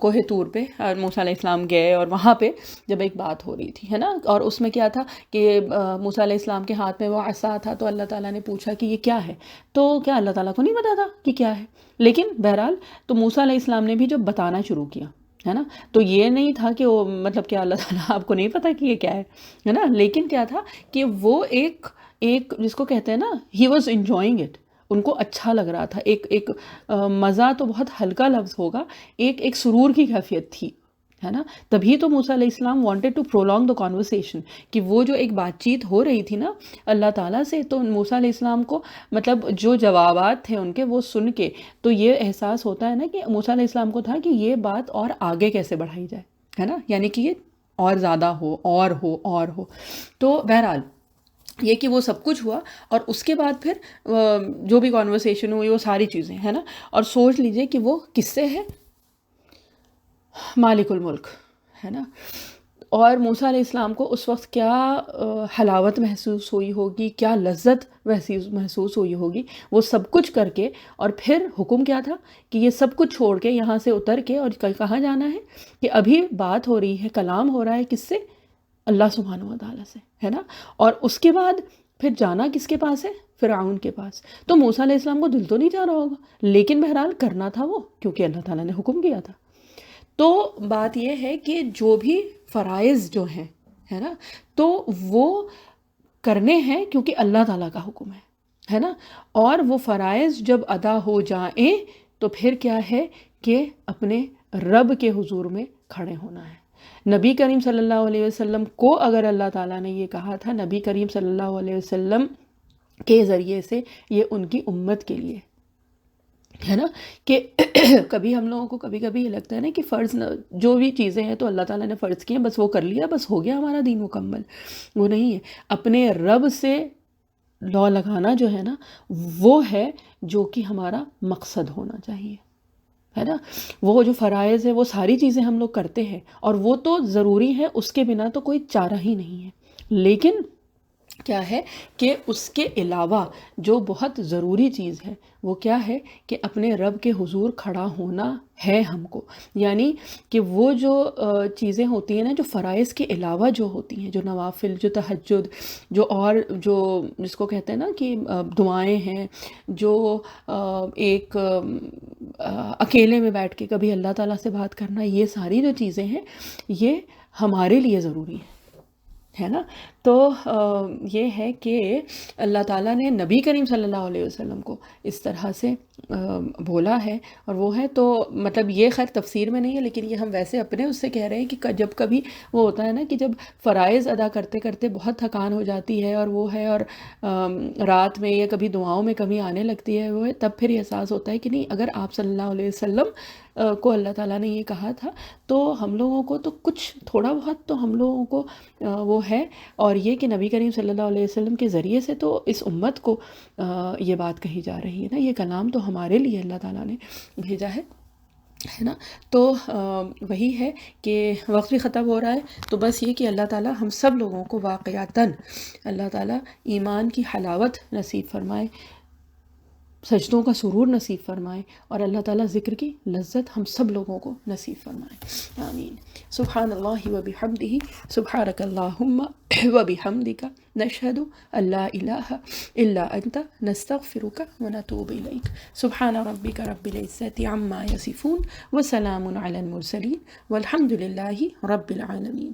کوہ طور پہ موسیٰ علیہ السلام گئے, اور وہاں پہ جب ایک بات ہو رہی تھی, ہے نا, اور اس میں کیا تھا کہ موسیٰ علیہ السلام کے ہاتھ میں وہ عصا تھا, تو اللہ تعالیٰ نے پوچھا کہ یہ کیا ہے, تو کیا اللہ تعالیٰ کو نہیں پتا تھا کہ کیا ہے, لیکن بہرحال تو موسیٰ علیہ السلام نے بھی جب بتانا شروع کیا, ہے نا, تو یہ نہیں تھا کہ وہ مطلب کہ اللہ تعالیٰ آپ کو نہیں پتا کہ یہ کیا ہے نا, لیکن کیا تھا کہ وہ ایک جس کو کہتے ہیں نا, ہی واز انجوائنگ اٹ, ان کو اچھا لگ رہا تھا, ایک مزہ تو بہت ہلکا لفظ ہوگا, ایک سرور کی کیفیت تھی, ہے نا. تبھی تو موسیٰ علیہ السلام wanted to prolonging the conversation, کہ وہ جو ایک بات چیت ہو رہی تھی نا اللہ تعالیٰ سے, تو موسیٰ علیہ السلام کو مطلب جو جوابات تھے ان کے وہ سن کے تو یہ احساس ہوتا ہے نا کہ موسیٰ علیہ السلام کو تھا کہ یہ بات اور آگے کیسے بڑھائی جائے, ہے نا, یعنی کہ یہ اور زیادہ ہو اور ہو. تو بہرحال یہ کہ وہ سب کچھ ہوا, اور اس کے بعد پھر جو بھی کانورسیشن ہوئی وہ ساری چیزیں, ہے نا. اور سوچ لیجئے کہ وہ کس سے ہے, مالک الملک, ہے نا. اور موسیٰ علیہ السلام کو اس وقت کیا حلاوت محسوس ہوئی ہوگی, کیا لذت محسوس ہوئی ہوگی, وہ سب کچھ کر کے, اور پھر حکم کیا تھا کہ یہ سب کچھ چھوڑ کے یہاں سے اتر کے, اور کہاں جانا ہے, کہ ابھی بات ہو رہی ہے, کلام ہو رہا ہے کس سے, اللہ سبحانہ و تعالیٰ سے, ہے نا. اور اس کے بعد پھر جانا کس کے پاس ہے, فرعون کے پاس. تو موسیٰ علیہ السلام کو دل تو نہیں چاہ رہا ہوگا, لیکن بہرحال کرنا تھا وہ, کیونکہ اللہ تعالیٰ نے حکم کیا تھا. تو بات یہ ہے کہ جو بھی فرائض جو ہیں, ہے نا, تو وہ کرنے ہیں کیونکہ اللہ تعالیٰ کا حکم ہے نا. اور وہ فرائض جب ادا ہو جائیں تو پھر کیا ہے کہ اپنے رب کے حضور میں کھڑے ہونا ہے. نبی کریم صلی اللہ علیہ وسلم کو اگر اللہ تعالیٰ نے یہ کہا تھا, نبی کریم صلی اللہ علیہ وسلم کے ذریعے سے یہ ان کی امت کے لیے, ہے نا. کہ کبھی ہم لوگوں کو کبھی یہ لگتا ہے نا کہ فرض جو بھی چیزیں ہیں تو اللہ تعالیٰ نے فرض کی ہیں, بس وہ کر لیا, بس ہو گیا ہمارا دین مکمل. وہ نہیں ہے. اپنے رب سے لا لگانا جو ہے نا, وہ ہے جو کہ ہمارا مقصد ہونا چاہیے, ہے نا. وہ جو فرائض ہے وہ ساری چیزیں ہم لوگ کرتے ہیں, اور وہ تو ضروری ہے, اس کے بنا تو کوئی چارہ ہی نہیں ہے. لیکن کیا ہے کہ اس کے علاوہ جو بہت ضروری چیز ہے وہ کیا ہے کہ اپنے رب کے حضور کھڑا ہونا ہے ہم کو. یعنی کہ وہ جو چیزیں ہوتی ہیں نا, جو فرائض کے علاوہ جو ہوتی ہیں, جو نوافل, جو تہجد, جو اور جو جس کو کہتے ہیں نا کہ دعائیں ہیں, جو ایک اکیلے میں بیٹھ کے کبھی اللہ تعالیٰ سے بات کرنا, یہ ساری جو چیزیں ہیں یہ ہمارے لیے ضروری ہیں, ہے نا. تو یہ ہے کہ اللہ تعالیٰ نے نبی کریم صلی اللہ علیہ وسلم کو اس طرح سے بولا ہے، اور وہ ہے تو مطلب یہ خیر تفسیر میں نہیں ہے، لیکن یہ ہم ویسے اپنے اس سے کہہ رہے ہیں کہ جب کبھی وہ ہوتا ہے نا کہ جب فرائض ادا کرتے کرتے بہت تھکان ہو جاتی ہے، اور وہ ہے، اور رات میں یا کبھی دعاؤں میں کمی آنے لگتی ہے، وہ ہے تب پھر یہ احساس ہوتا ہے کہ نہیں، اگر آپ صلی اللہ علیہ وسلم کو اللہ تعالیٰ نے یہ کہا تھا تو ہم لوگوں کو تو کچھ تھوڑا بہت تو ہم لوگوں کو وہ ہے. اور یہ کہ نبی کریم صلی اللہ علیہ وسلم کے ذریعے سے تو اس امت کو یہ بات کہی جا رہی ہے نا، یہ کلام تو ہمارے لیے اللہ تعالیٰ نے بھیجا ہے نا. تو وہی ہے کہ وقت بھی ختم ہو رہا ہے، تو بس یہ کہ اللہ تعالیٰ ہم سب لوگوں کو واقعتاً اللہ تعالیٰ ایمان کی حلاوت نصیب فرمائے، سجدوں کا سرور نصیب فرمائے، اور اللہ تعالیٰ ذکر کی لذت ہم سب لوگوں کو نصیب فرمائے. آمین. سبحان اللہ و بحمدہ، سبحانک اللہم و بحمدک، نشہد ان لا الہ الا انت، نستغفرک و نتوب الیک. سبحان ربک رب العزت عما یصفون، وسلام علی المرسلین، والحمد للہ رب العالمین،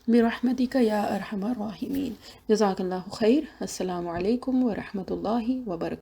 برحمتک یا ارحم الراحمین. جزاک اللہ خیر. السلام علیکم ورحمۃ اللہ وبرکاتہ.